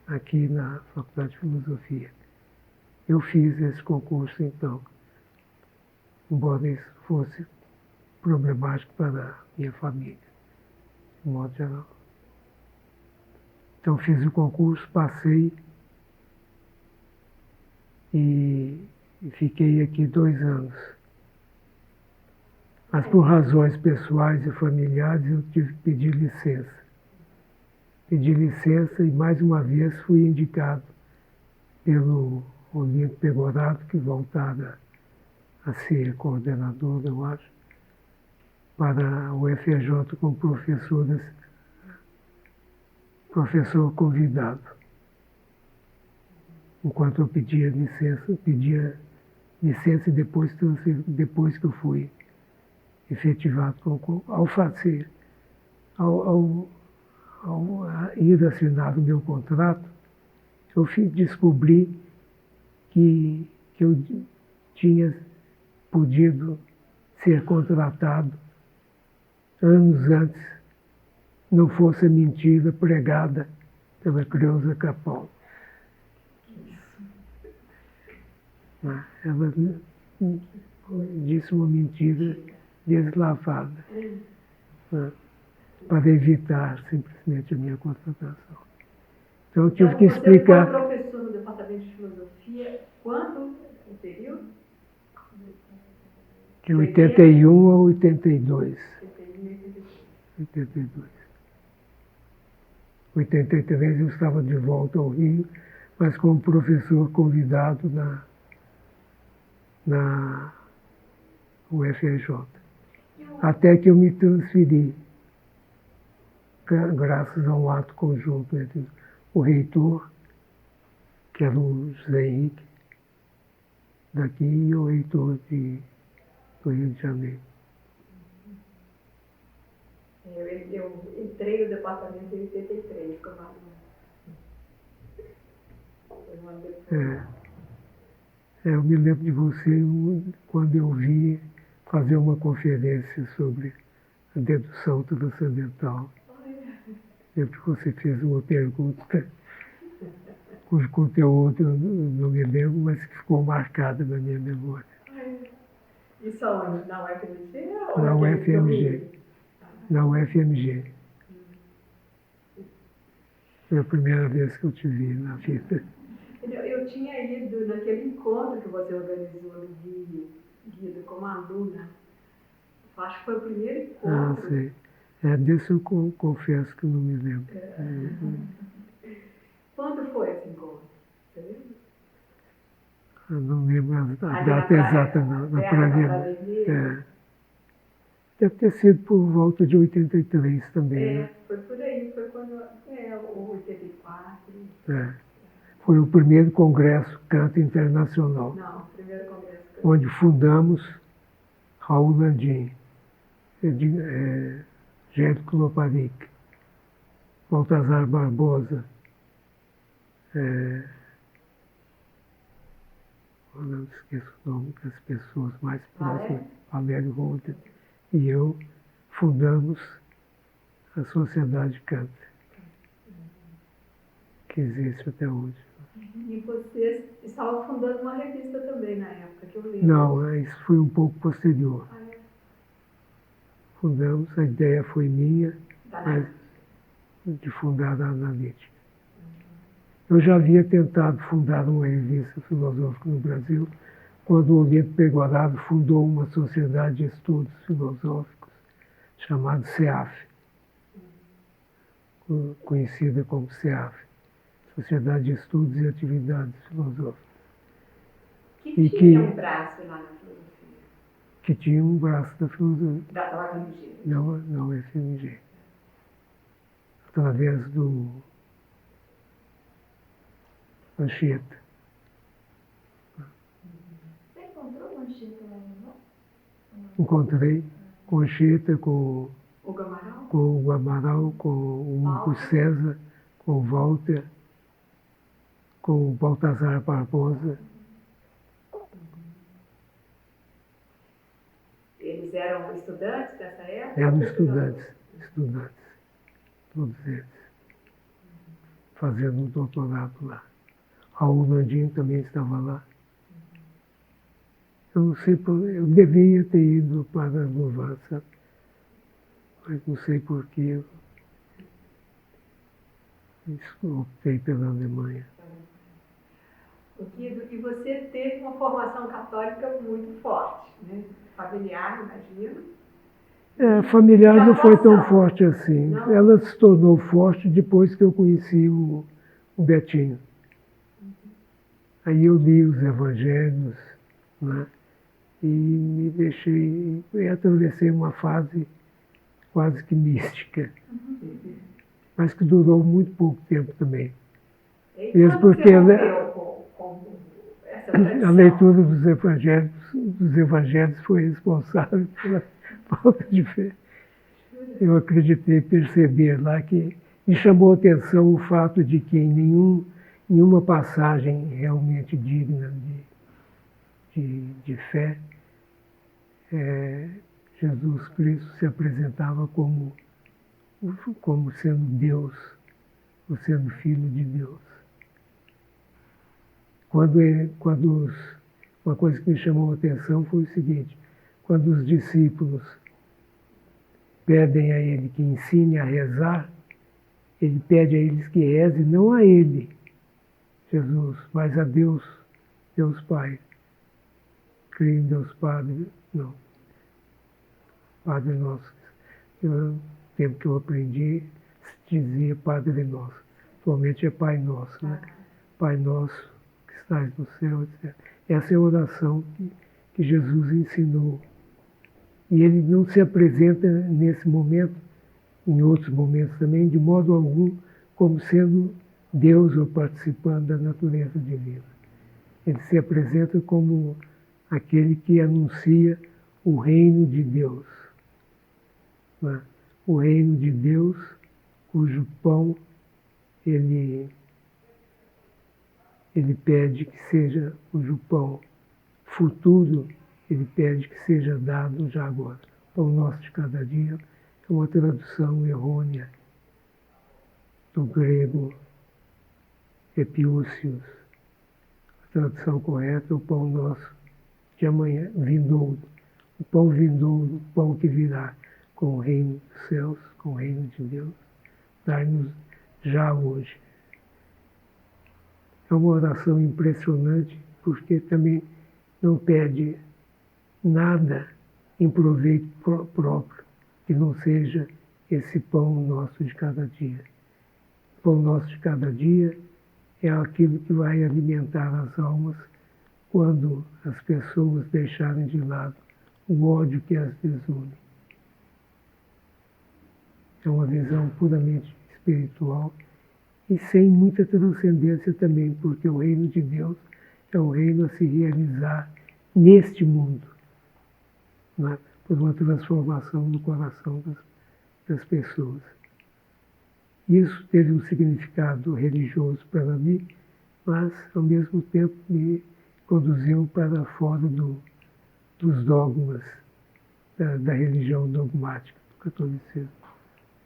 aqui na Faculdade de Filosofia. eu fiz esse concurso, então, embora isso fosse problemático para a minha família, de modo geral. Então, fiz o concurso, passei e fiquei aqui 2 anos. Mas por razões pessoais e familiares eu tive que pedir licença. Pedi licença e mais uma vez fui indicado pelo Olinto Pegoraro, que voltara a ser coordenador, eu acho, para o FRJ como professor convidado. Enquanto eu pedia licença e depois que eu fui efetivado ao ir assinar o meu contrato, eu descobri que eu tinha podido ser contratado anos antes, não fosse a mentira pregada pela Creuza Capão. Ela disse uma mentira deslavada, para evitar simplesmente a minha contratação. Então eu tive que explicar. Você foi professor no Departamento de Filosofia quando? O período? De 81 a 82. 82. 83 eu estava de volta ao Rio, mas como professor convidado na UFRJ. Até que eu me transferi, graças a um ato conjunto entre o reitor, que era o José Henrique, daqui, e o reitor do Rio de Janeiro. Eu entrei no departamento em 83, como aluna. Eu me lembro de você quando eu vi fazer uma conferência sobre a dedução transcendental. Lembro que você fez uma pergunta cujo conteúdo eu não me lembro, mas que ficou marcada na minha memória. Isso aonde? Na UFMG? Na UFMG. Na UFMG. Foi a primeira vez que eu te vi na vida. Eu tinha ido naquele encontro que você organizou no Guido, como aluna. Acho que foi o primeiro encontro. Ah, sei. Desse eu confesso que não me lembro. Quando foi esse encontro? Você lembra? Eu não lembro a data exata, não. Na Praia. Deve ter sido por volta de 83 também. Né? Foi por aí. Foi quando... o 84. Foi o primeiro Congresso Canto Internacional. Não, o primeiro Congresso Canto. Onde fundamos Raul Landim, Gélio Kloparic, Baltazar Barbosa, eu não esqueço o nome das pessoas mais próximas, Valério Roder, e eu fundamos a Sociedade Canto, que existe até hoje. E vocês estavam fundando uma revista também na época, que eu lembro. Não, isso foi um pouco posterior. Fundamos, a ideia foi minha, mas de fundar a Analítica. Eu já havia tentado fundar uma revista filosófica no Brasil, quando o Olinto Pegoraro fundou uma sociedade de estudos filosóficos chamada SEAF, conhecida como SEAF, Sociedade de Estudos e Atividades Filosóficas. Que tinha um braço lá na filosofia. Que tinha um braço da filosofia. Da UFMG. Não, UFMG. Através do Anchieta. Você encontrou o Anchieta lá no Rio? Encontrei com Anchieta, com o Amaral, com o Hugo César, com o Walter, com o Baltazar Barbosa. Eles eram estudantes dessa época? Eram estudantes, todos eles, fazendo um doutorado lá. Raul Landim também estava lá. Eu não sei eu devia ter ido para a Louvança, mas não sei porquê. Optei pela Alemanha. E você teve uma formação católica muito forte, né? Familiar, imagino. Familiar não foi tão atuação? forte assim. Não? Ela se tornou forte depois que eu conheci o Betinho. Aí eu li os evangelhos, né? E me deixei, eu atravessei uma fase quase que mística, mas que durou muito pouco tempo também. E Mesmo quando porque você rompeu com essa tradição? a leitura dos evangelhos foi responsável pela falta de fé. Eu acreditei perceber lá que me chamou a atenção o fato de que em nenhuma passagem realmente digna de fé, Jesus Cristo se apresentava como sendo Deus, ou sendo Filho de Deus. Uma coisa que me chamou a atenção foi o seguinte: quando os discípulos pedem a ele que ensine a rezar, ele pede a eles que rezem não a ele, Jesus, mas a Deus, Deus Pai. Creio em Deus Padre, não. Padre Nosso. No tempo que eu aprendi, se dizia Padre Nosso. Atualmente é Pai Nosso, né? Pai Nosso, que estás no céu, etc. Essa é a oração que Jesus ensinou. E ele não se apresenta nesse momento, em outros momentos também, de modo algum, como sendo Deus ou participando da natureza divina. Ele se apresenta como aquele que anuncia o reino de Deus. Né? O reino de Deus, cujo pão ele pede que seja, cujo pão futuro, ele pede que seja dado já agora. Pão nosso de cada dia é uma tradução errônea do grego epiúcios. A tradução correta é o pão nosso de amanhã, vindouro. O pão vindouro, o pão que virá com o reino dos céus, com o reino de Deus, dai-nos já hoje. É uma oração impressionante, porque também não pede nada em proveito próprio, que não seja esse pão nosso de cada dia. O pão nosso de cada dia é aquilo que vai alimentar as almas quando as pessoas deixarem de lado o ódio que as desune. É uma visão puramente espiritual e sem muita transcendência também, porque o reino de Deus é um reino a se realizar neste mundo, né? Por uma transformação no coração das pessoas. Isso teve um significado religioso para mim, mas, ao mesmo tempo, me conduziu para fora dos dogmas da religião dogmática, do catolicismo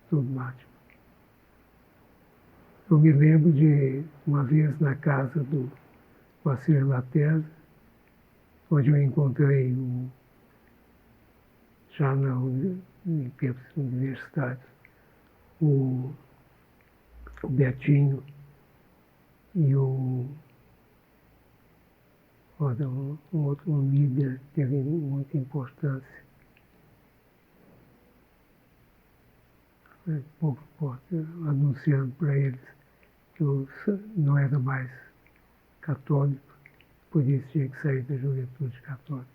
dogmático. Eu me lembro de uma vez na casa do Moacir Laterza, onde eu encontrei, já em tempos universitários, o Betinho e um líder que teve muita importância. Pouco importa, anunciando para eles que eu não era mais católico, por isso tinha que sair da juventude católica.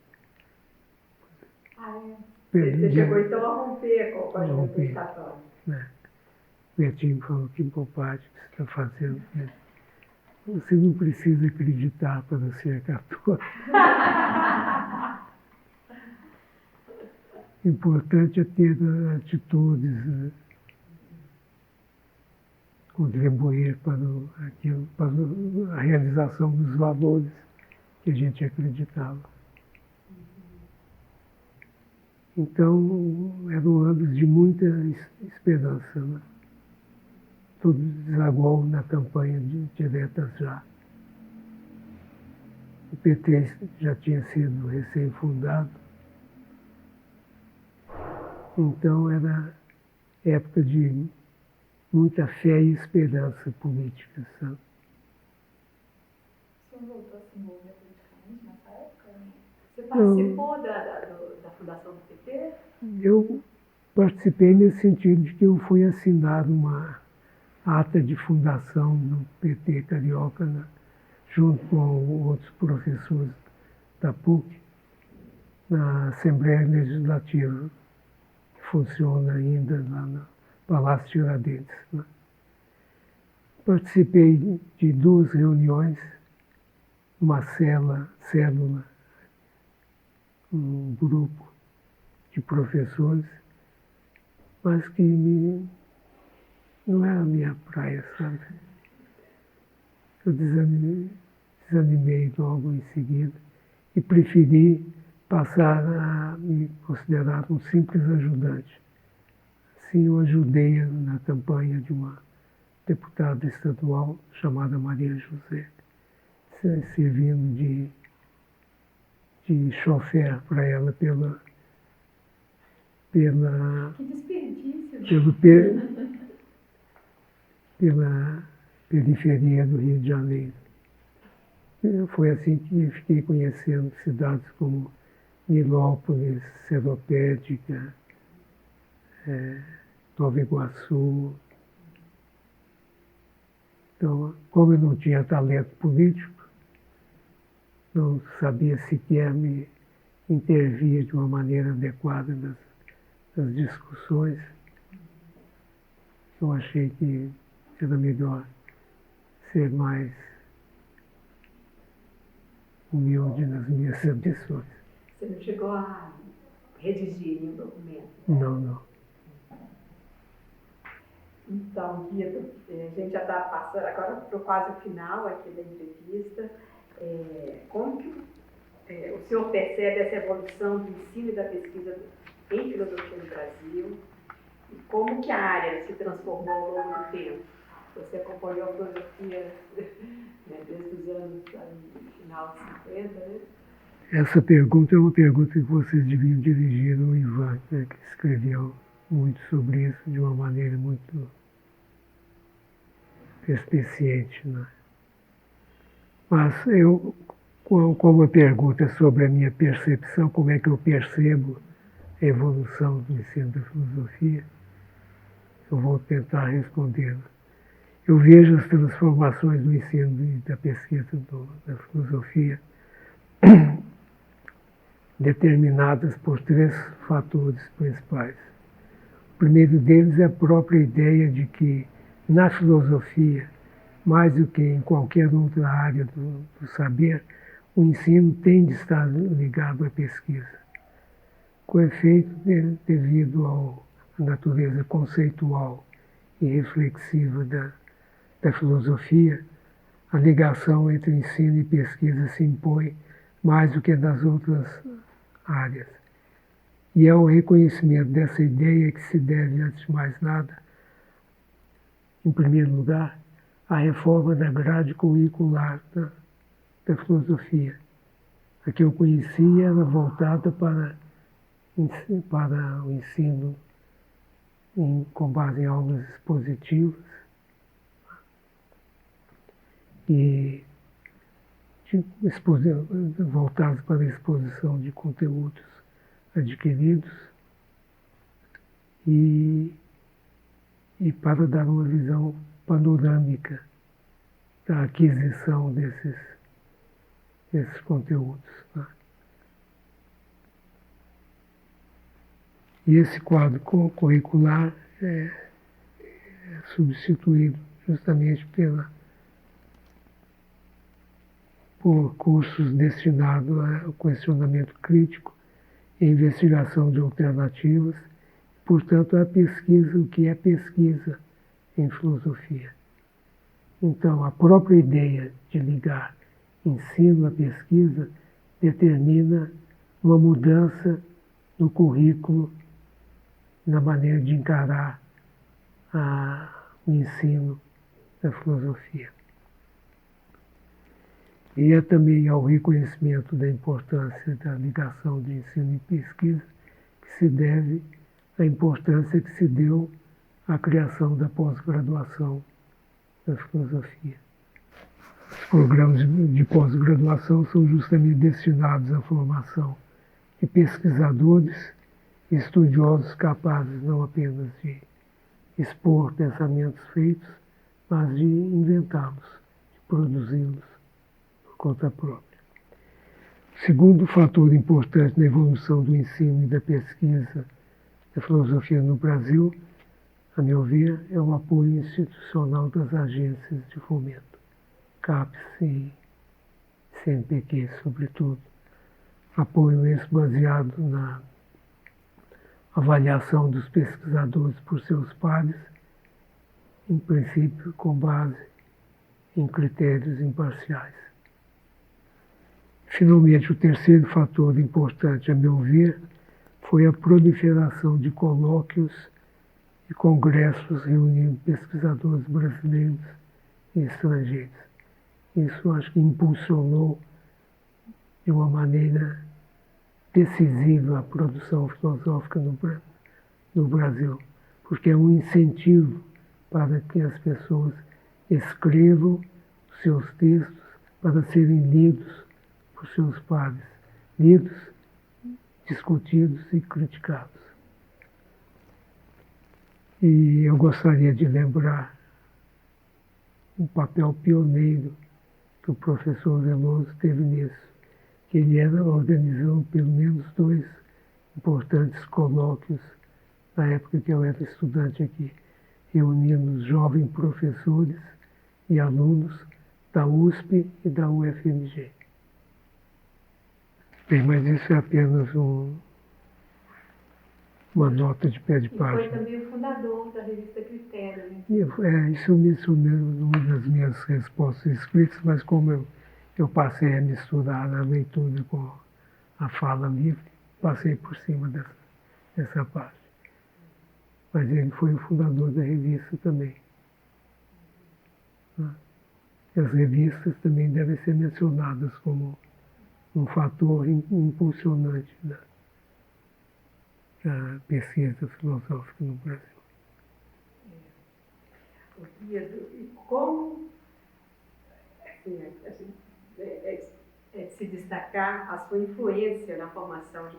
Você chegou então a romper com a juventude católica. Né? Betinho falou: que bobagem que você está fazendo. Né? Você não precisa acreditar para ser católico. O importante é ter atitudes, né? Contribuir para a realização dos valores que a gente acreditava. Então, eram anos de muita esperança. Né? Tudo desaguou na campanha de Diretas Já. O PT já tinha sido recém-fundado, então era época de muita fé e esperança política, sabe? O senhor voltou a se envolver politicamente nessa época? Você participou da fundação do PT? Eu participei nesse sentido de que eu fui assinar uma ata de fundação do PT Carioca, né, junto com outros professores da PUC, na Assembleia Legislativa, que funciona ainda lá no Palácio Tiradentes, né. Participei de 2 reuniões, uma célula, um grupo de professores, mas que não era a minha praia, sabe? Eu desanimei logo em seguida e preferi passar a me considerar um simples ajudante. Assim, eu ajudei na campanha de uma deputada estadual chamada Maria José, servindo de chofer para ela pela Que desperdício! Pela periferia do Rio de Janeiro. Foi assim que fiquei conhecendo cidades como Nilópolis, Seropédica, Nova Iguaçu. Então, como eu não tinha talento político, não sabia sequer me intervir de uma maneira adequada nas discussões, eu achei que era melhor ser mais humilde nas minhas ambições. Você não chegou a redigir nenhum documento? Não. Então, Guido, a gente já está passando agora para quase o final aqui da entrevista. Como que o senhor percebe essa evolução do ensino e da pesquisa em filosofia no Brasil? E como que a área se transformou ao longo do tempo? Você acompanhou a filosofia, né, desde os anos final de 50, né? Essa pergunta é uma pergunta que vocês deviam dirigir ao Ivan, né, que escreveu muito sobre isso de uma maneira muito perspiciente, né? Mas eu, como a pergunta é sobre a minha percepção, como é que eu percebo a evolução do ensino da filosofia, eu vou tentar respondê-la. Eu vejo as transformações do ensino e da pesquisa da filosofia determinadas por 3 fatores principais. O primeiro deles é a própria ideia de que, na filosofia, mais do que em qualquer outra área do saber, o ensino tem de estar ligado à pesquisa, com efeito devido à natureza conceitual e reflexiva da filosofia. A ligação entre ensino e pesquisa se impõe mais do que nas outras áreas. E é o reconhecimento dessa ideia que se deve, antes de mais nada, em primeiro lugar, à reforma da grade curricular da filosofia. A que eu conhecia era voltada para o ensino com base em aulas expositivas e voltados para a exposição de conteúdos adquiridos e para dar uma visão panorâmica da aquisição desses conteúdos, né? E esse quadro curricular é substituído justamente por cursos destinados ao questionamento crítico e investigação de alternativas, portanto, a pesquisa, o que é pesquisa em filosofia. Então, a própria ideia de ligar ensino à pesquisa determina uma mudança no currículo, na maneira de encarar o ensino da filosofia. E é também ao reconhecimento da importância da ligação de ensino e pesquisa que se deve a importância que se deu à criação da pós-graduação da filosofia. Os programas de pós-graduação são justamente destinados à formação de pesquisadores e estudiosos capazes não apenas de expor pensamentos feitos, mas de inventá-los, de produzi-los por conta própria. O segundo fator importante na evolução do ensino e da pesquisa da filosofia no Brasil, a meu ver, é o apoio institucional das agências de fomento, CAPES e CNPq, sobretudo. Apoio esse baseado na avaliação dos pesquisadores por seus pares, em princípio com base em critérios imparciais. Finalmente, o terceiro fator importante, a meu ver, foi a proliferação de colóquios e congressos reunindo pesquisadores brasileiros e estrangeiros. Isso acho que impulsionou de uma maneira decisiva a produção filosófica no Brasil, porque é um incentivo para que as pessoas escrevam seus textos para serem lidos por seus pares, lidos, discutidos e criticados. E eu gostaria de lembrar um papel pioneiro que o professor Veloso teve nisso, que ele organizou pelo menos 2 importantes colóquios na época que eu era estudante aqui, reunindo jovens professores e alunos da USP e da UFMG. Bem, mas isso é apenas uma nota de pé de página. E foi também o fundador da revista Critério, né? Isso eu mencionei numa das minhas respostas escritas, mas como eu passei a misturar a leitura com a fala livre, passei por cima dessa parte. Mas ele foi o fundador da revista também. As revistas também devem ser mencionadas como um fator impulsionante da pesquisa filosófica no Brasil. Pedro, e como se destacar a sua influência na formação de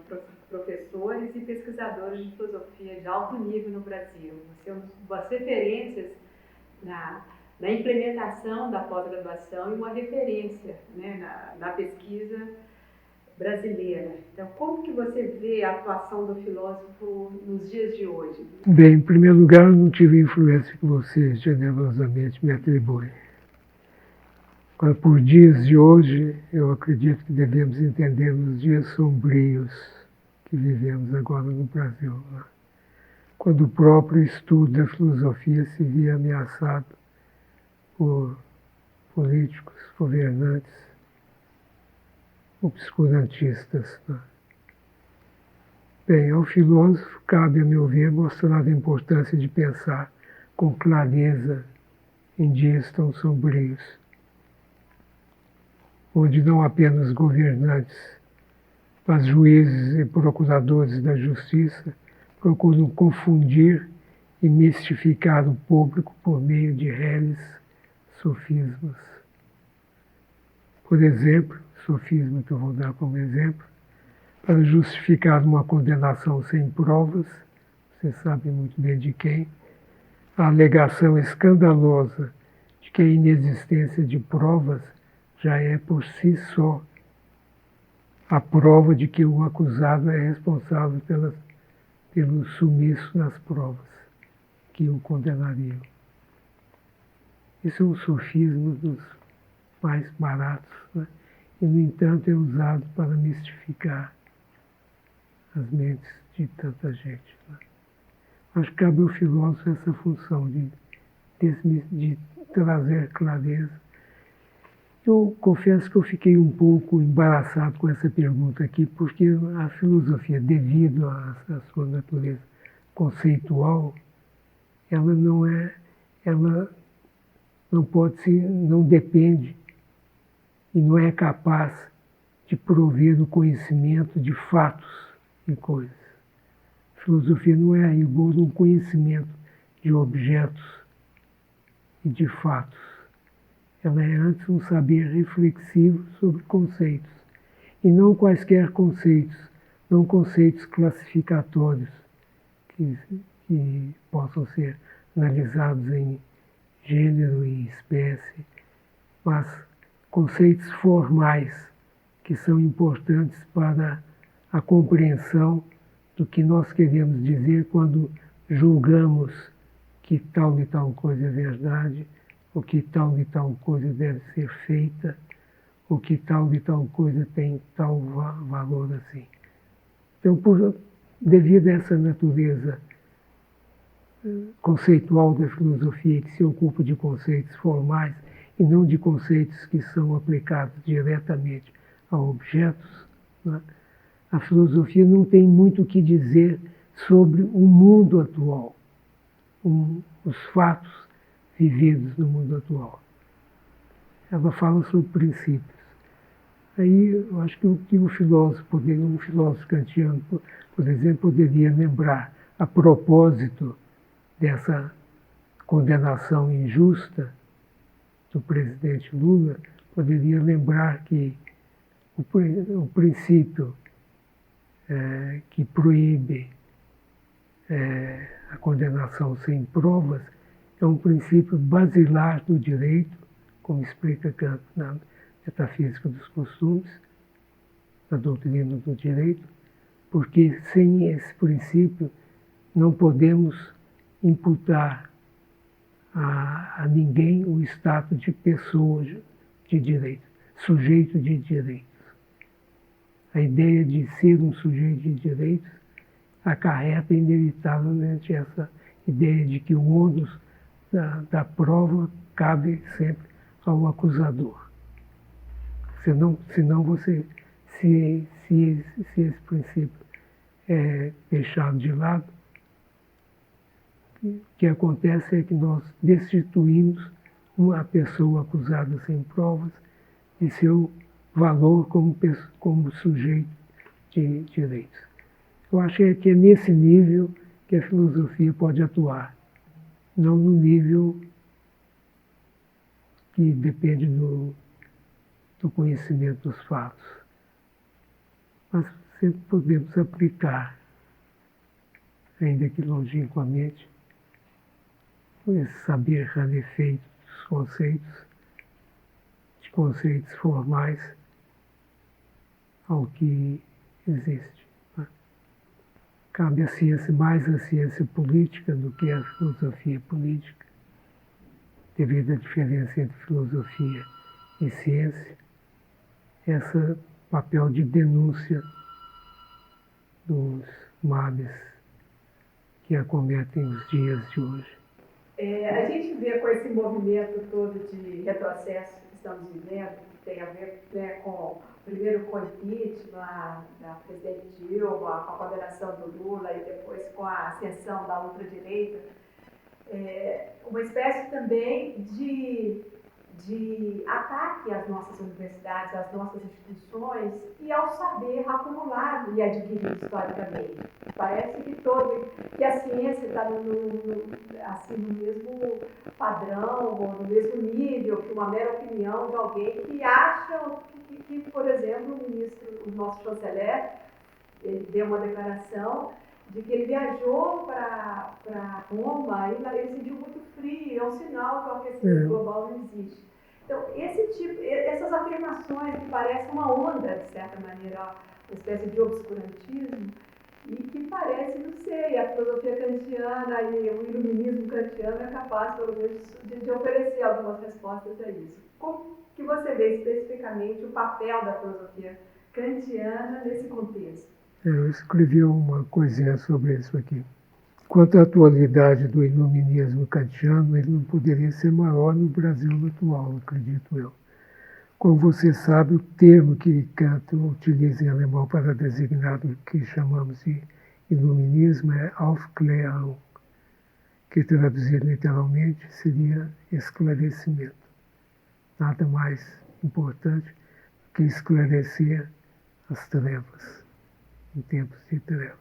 professores e pesquisadores de filosofia de alto nível no Brasil? Você é uma das referências na implementação da pós-graduação e uma referência, né, na pesquisa brasileira. Então, como que você vê a atuação do filósofo nos dias de hoje? Bem, em primeiro lugar, eu não tive a influência que você generosamente me atribui. Agora, por dias de hoje, eu acredito que devemos entender os dias sombrios que vivemos agora no Brasil, né? Quando o próprio estudo da filosofia se via ameaçado por políticos, governantes, obscurantistas. Né? Bem, ao filósofo cabe, a meu ver, mostrar a importância de pensar com clareza em dias tão sombrios, onde não apenas governantes, mas juízes e procuradores da justiça procuram confundir e mistificar o público por meio de reles sofismas. Por exemplo, sofisma que eu vou dar como exemplo, para justificar uma condenação sem provas, você sabe muito bem de quem, a alegação escandalosa de que a inexistência de provas já é por si só a prova de que o acusado é responsável pelo sumiço das provas que o condenariam. Isso é um sofisma dos mais baratos, né? E, no entanto, é usado para mistificar as mentes de tanta gente. Né? Acho que cabe ao filósofo essa função de trazer clareza. Eu confesso que eu fiquei um pouco embaraçado com essa pergunta aqui, porque a filosofia, devido à sua natureza conceitual, ela não depende e não é capaz de prover o conhecimento de fatos e coisas. A filosofia não é, a rigor, um conhecimento de objetos e de fatos. Ela é antes um saber reflexivo sobre conceitos, e não quaisquer conceitos, não conceitos classificatórios que possam ser analisados em gênero e espécie, mas conceitos formais que são importantes para a compreensão do que nós queremos dizer quando julgamos que tal e tal coisa é verdade, ou que tal e tal coisa deve ser feita, ou que tal e tal coisa tem tal valor assim. Então, devido a essa natureza conceitual da filosofia, que se ocupa de conceitos formais e não de conceitos que são aplicados diretamente a objetos, né? A filosofia não tem muito o que dizer sobre o mundo atual, os fatos vividos no mundo atual. Ela fala sobre princípios. Aí eu acho que um filósofo kantiano, por exemplo, poderia lembrar, a propósito dessa condenação injusta do presidente Lula, poderia lembrar que o princípio que proíbe a condenação sem provas é um princípio basilar do direito, como explica Kant na Metafísica dos Costumes, na doutrina do direito, porque sem esse princípio não podemos imputar a ninguém o status de pessoa de direito, sujeito de direitos. A ideia de ser um sujeito de direitos acarreta inevitavelmente essa ideia de que o ônus da prova cabe sempre ao acusador. Senão você, se esse princípio é deixado de lado, o que acontece é que nós destituímos uma pessoa acusada sem provas de seu valor como sujeito de direitos. Eu acho que é nesse nível que a filosofia pode atuar, não no nível que depende do conhecimento dos fatos. Mas sempre podemos aplicar, ainda que longínquamente, esse saber rarefeito dos conceitos, de conceitos formais, ao que existe. Cabe à ciência, mais a ciência política do que a filosofia política, devido à diferença entre filosofia e ciência, esse papel de denúncia dos males que acometem os dias de hoje. A gente vê com esse movimento todo de retrocesso que estamos vivendo, que tem a ver, né, primeiro com o impeachment da presidente Dilma, com a condenação do Lula e depois com a ascensão da ultradireita, uma espécie também de ataque às nossas universidades, às nossas instituições e ao saber acumulado e adquirido historicamente. Parece que a ciência está no mesmo padrão, ou no mesmo nível que uma mera opinião de alguém que acha que, por exemplo, o nosso chanceler, ele deu uma declaração de que ele viajou para Roma e ele se sentiu muito frio, é um sinal que o aquecimento global não existe. Então, essas afirmações que parecem uma onda, de certa maneira, uma espécie de obscurantismo, e que parece, não sei, a filosofia kantiana e o iluminismo kantiano é capaz, pelo menos, de oferecer algumas respostas a isso. Como que você vê especificamente o papel da filosofia kantiana nesse contexto? Eu escrevi uma coisinha sobre isso aqui. Quanto à atualidade do iluminismo kantiano, ele não poderia ser maior no Brasil atual, acredito eu. Como você sabe, o termo que Kant utiliza em alemão para designar o que chamamos de iluminismo é Aufklärung, que traduzido literalmente seria esclarecimento. Nada mais importante que esclarecer as trevas, em tempos de trevas.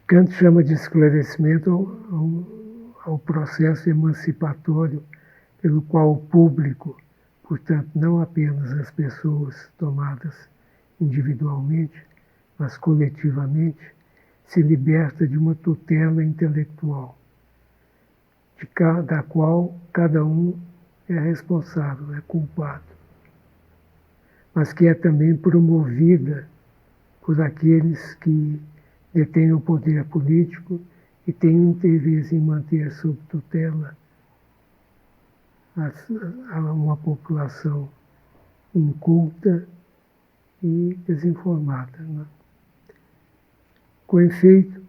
Kant chama de esclarecimento ao processo emancipatório pelo qual o público, portanto, não apenas as pessoas tomadas individualmente, mas coletivamente, se liberta de uma tutela intelectual, da qual cada um é responsável, é culpado, mas que é também promovida por aqueles que detêm o poder político e têm o interesse em manter sob tutela uma população inculta e desinformada. Né? Com efeito,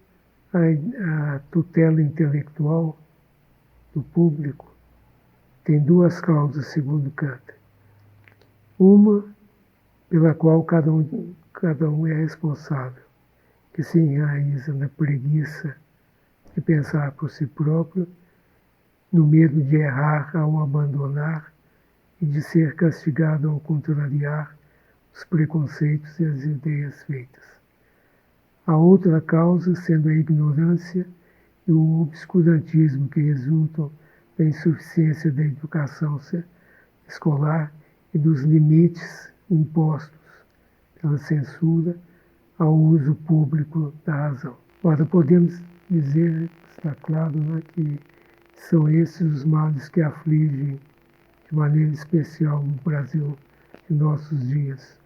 a tutela intelectual do público tem duas causas, segundo Kant. Uma, pela qual cada um é responsável, que se enraiza na preguiça de pensar por si próprio, no medo de errar ao abandonar e de ser castigado ao contrariar os preconceitos e as ideias feitas. A outra causa sendo a ignorância e o obscurantismo que resultam da insuficiência da educação escolar e dos limites impostos pela censura ao uso público da razão. Ora, podemos dizer, está claro, né, que são esses os males que afligem de maneira especial no Brasil de nossos dias,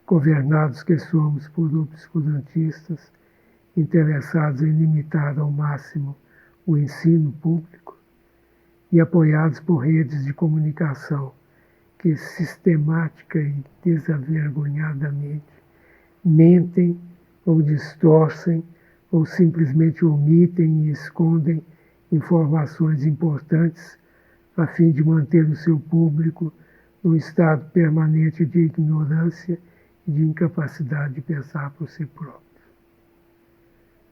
governados que somos por obscurantistas, interessados em limitar ao máximo o ensino público e apoiados por redes de comunicação que sistemática e desavergonhadamente mentem ou distorcem ou simplesmente omitem e escondem informações importantes a fim de manter o seu público num estado permanente de ignorância e de incapacidade de pensar por si próprio.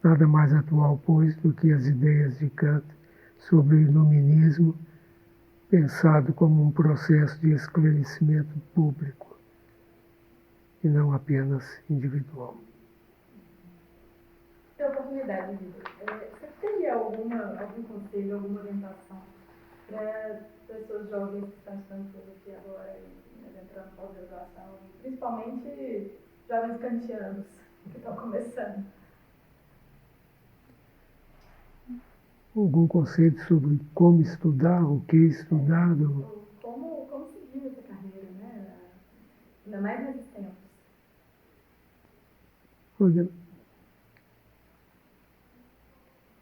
Nada mais atual, pois, do que as ideias de Kant sobre o iluminismo, pensado como um processo de esclarecimento público e não apenas individual. Tem oportunidade, Vitor. Você teria algum conselho, alguma orientação para pessoas jovens que estão estudando filosofia agora e entrando na pós-graduação, principalmente jovens kantianos que estão começando? Algum conceito sobre como estudar, o que estudar? Como seguir essa carreira, né? Ainda mais nesses tempos. Olha,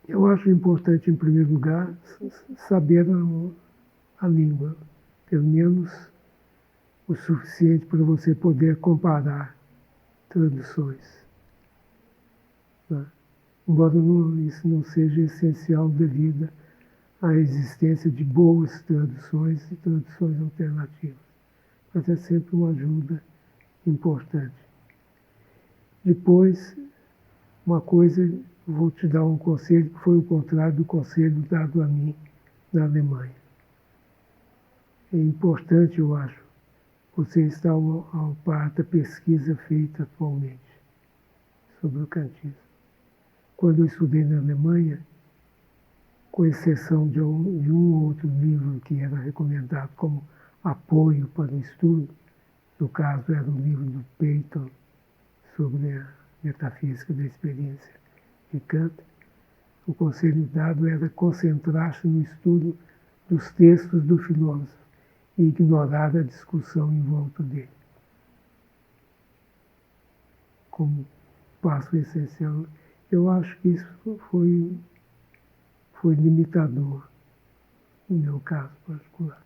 eu acho importante, em primeiro lugar, saber a língua, pelo menos o suficiente para você poder comparar traduções. Né? Embora isso não seja essencial devido à existência de boas traduções e traduções alternativas, mas é sempre uma ajuda importante. Depois, uma coisa, vou te dar um conselho que foi o contrário do conselho dado a mim na Alemanha. É importante, eu acho, você estar ao par da pesquisa feita atualmente sobre o kantismo. Quando eu estudei na Alemanha, com exceção de um ou outro livro que era recomendado como apoio para o estudo, no caso era o livro do Peyton sobre a metafísica da experiência de Kant, o conselho dado era concentrar-se no estudo dos textos do filósofo e ignorar a discussão em volta dele. Como passo essencial, eu acho que isso foi limitador, no meu caso particular.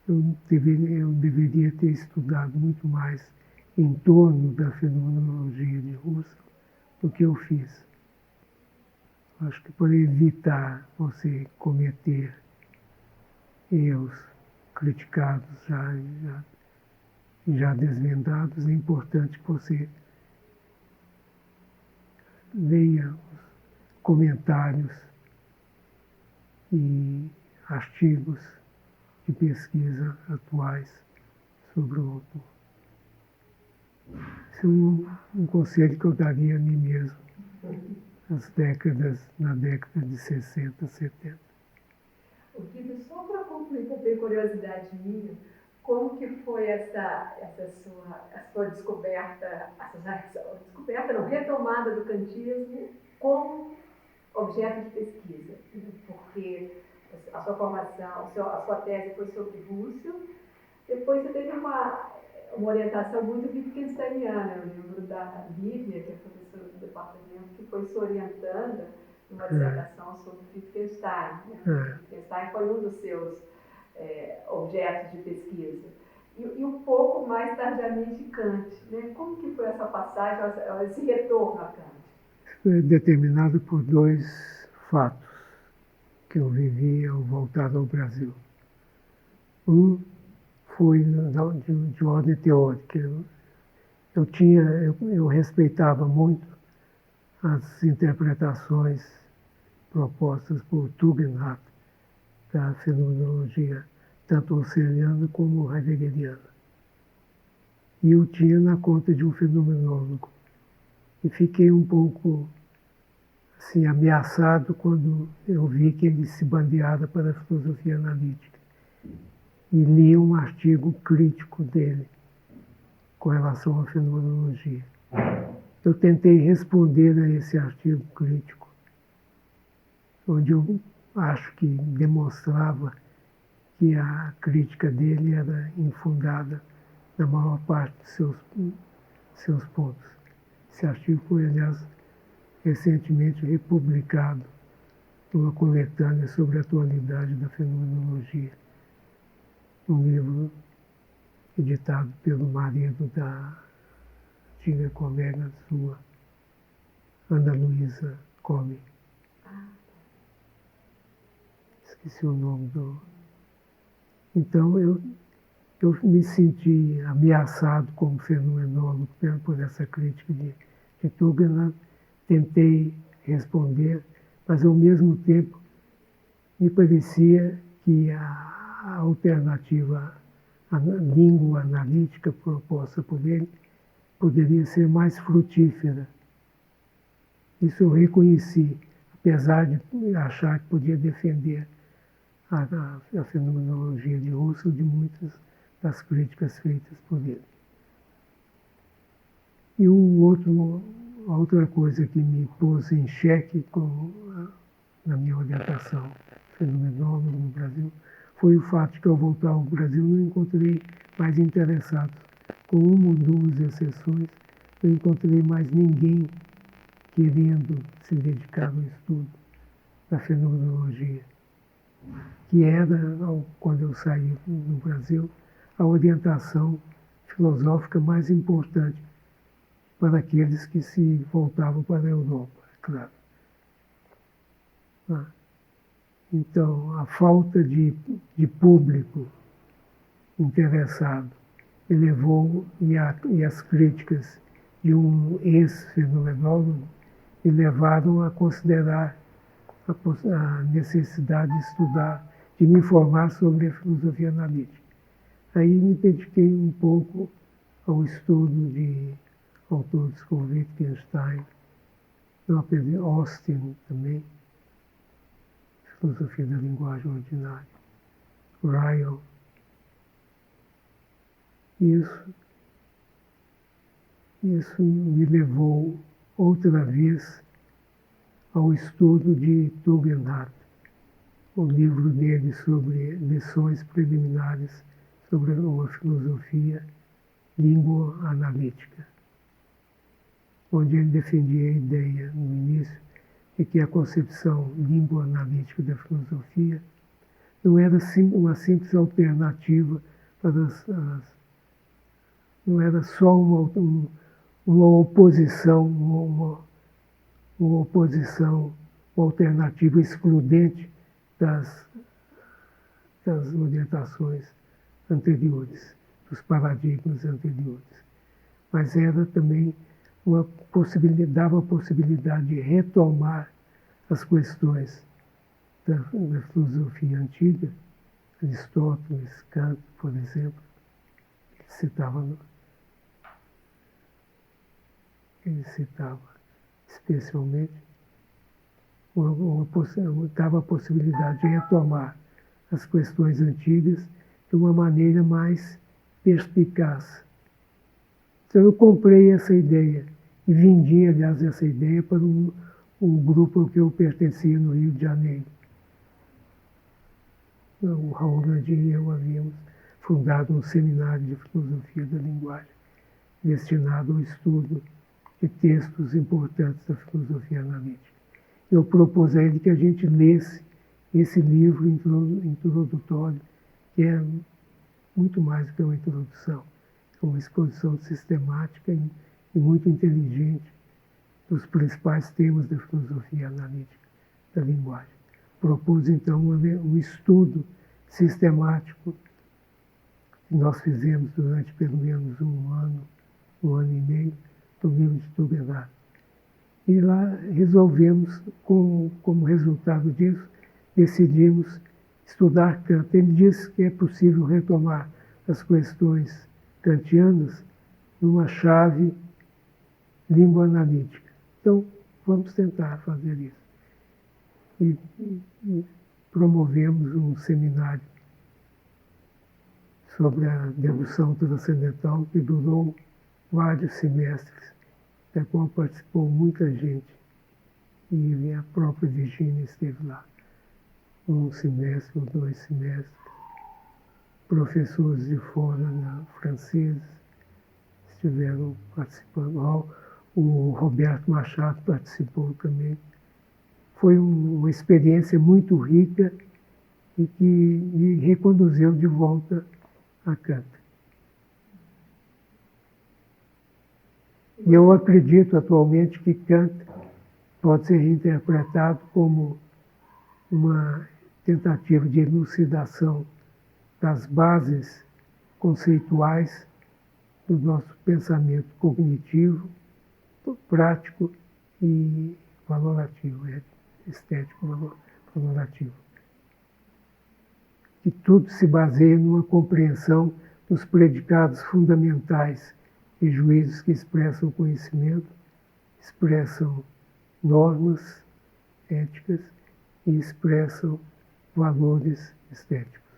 Eu deveria ter estudado muito mais em torno da fenomenologia de Husserl do que eu fiz. Acho que para evitar você cometer erros criticados já desvendados, é importante que você leia os comentários e artigos de pesquisa atuais sobre o autor. Esse é um conselho que eu daria a mim mesmo na década de 60, 70. O Guido, só para concluir, para ter curiosidade minha, como que foi essa sua descoberta, não, retomada do kantismo como objeto de pesquisa? Porque a sua formação, a sua tese foi sobre Husserl, depois você teve uma orientação muito wittgensteiniana. Eu lembro da Lívia, que é professora do departamento, que foi se orientando numa dissertação sobre Wittgenstein. Wittgenstein foi um dos seus objetos de pesquisa. E um pouco mais tardiamente Kant. Né? Como que foi essa passagem, esse retorno a Kant? Foi determinado por dois fatos que eu vivi ao voltar ao Brasil. Um foi de ordem teórica. Eu respeitava muito as interpretações propostas por Tugendhat da fenomenologia, tanto husserliana como heideggeriana. E eu tinha na conta de um fenomenólogo. E fiquei um pouco assim, ameaçado quando eu vi que ele se bandeava para a filosofia analítica. E li um artigo crítico dele com relação à fenomenologia. Eu tentei responder a esse artigo crítico, onde eu acho que demonstrava que a crítica dele era infundada na maior parte de seus pontos. Esse artigo foi, aliás, recentemente republicado numa coletânea sobre a atualidade da fenomenologia, um livro editado pelo marido da antiga colega sua, Ana Luísa Come. Esqueci o nome do... Então, eu me senti ameaçado como fenomenólogo por essa crítica de Tugendhat. Tentei responder, mas, ao mesmo tempo, me parecia que a alternativa à língua analítica proposta por ele poderia ser mais frutífera. Isso eu reconheci, apesar de achar que podia defender a fenomenologia de Husserl de muitas das críticas feitas por ele. E outra coisa que me pôs em xeque na minha orientação fenomenóloga no Brasil foi o fato de que, ao voltar ao Brasil, não encontrei mais interessados. Com uma ou duas exceções, não encontrei mais ninguém querendo se dedicar ao estudo da fenomenologia, que era, quando eu saí no Brasil, a orientação filosófica mais importante para aqueles que se voltavam para a Europa, é claro. Então, a falta de público interessado elevou, e as críticas de um ex-fenomenólogo me levaram a considerar a necessidade de estudar, de me informar sobre a filosofia analítica. Aí me dediquei um pouco ao estudo de autores como Wittgenstein, Austin também, filosofia da linguagem ordinária, Ryle. Isso me levou outra vez ao estudo de Tugendhat, o livro dele sobre lições preliminares sobre uma filosofia língua-analítica, onde ele defendia a ideia, no início, de que a concepção língua-analítica da filosofia não era uma simples alternativa para não era só uma oposição, uma alternativa excludente das orientações anteriores, dos paradigmas anteriores. Mas era também dava a possibilidade de retomar as questões da filosofia antiga, Aristóteles, Kant, por exemplo, ele citava especialmente, dava a possibilidade de retomar as questões antigas de uma maneira mais perspicaz. Então eu comprei essa ideia e vendi, aliás, essa ideia para um grupo ao que eu pertencia no Rio de Janeiro. O Raul Landim e eu havíamos fundado um seminário de filosofia da linguagem destinado ao estudo de textos importantes da filosofia analítica. Eu propus a ele que a gente lesse esse livro introdutório, que é muito mais do que uma introdução, é uma exposição sistemática e muito inteligente dos principais temas da filosofia analítica da linguagem. Propus, então, um estudo sistemático que nós fizemos durante pelo menos um ano e meio, do livro de Tugendhat. E lá resolvemos, como resultado disso, decidimos estudar Kant. Ele disse que é possível retomar as questões kantianas numa chave língua analítica. Então, vamos tentar fazer isso. E promovemos um seminário sobre a dedução transcendental que durou vários semestres, da qual participou muita gente. E a própria Virginia esteve lá. Um semestre ou 2 semestres. Professores de fora, franceses, estiveram participando. O Roberto Machado participou também. Foi uma experiência muito rica e que me reconduziu de volta a Kant. E eu acredito atualmente que Kant pode ser reinterpretado como uma tentativa de elucidação das bases conceituais do nosso pensamento cognitivo, prático e valorativo, estético valorativo. Que tudo se baseia numa compreensão dos predicados fundamentais e juízos que expressam o conhecimento, expressam normas éticas e expressam valores estéticos.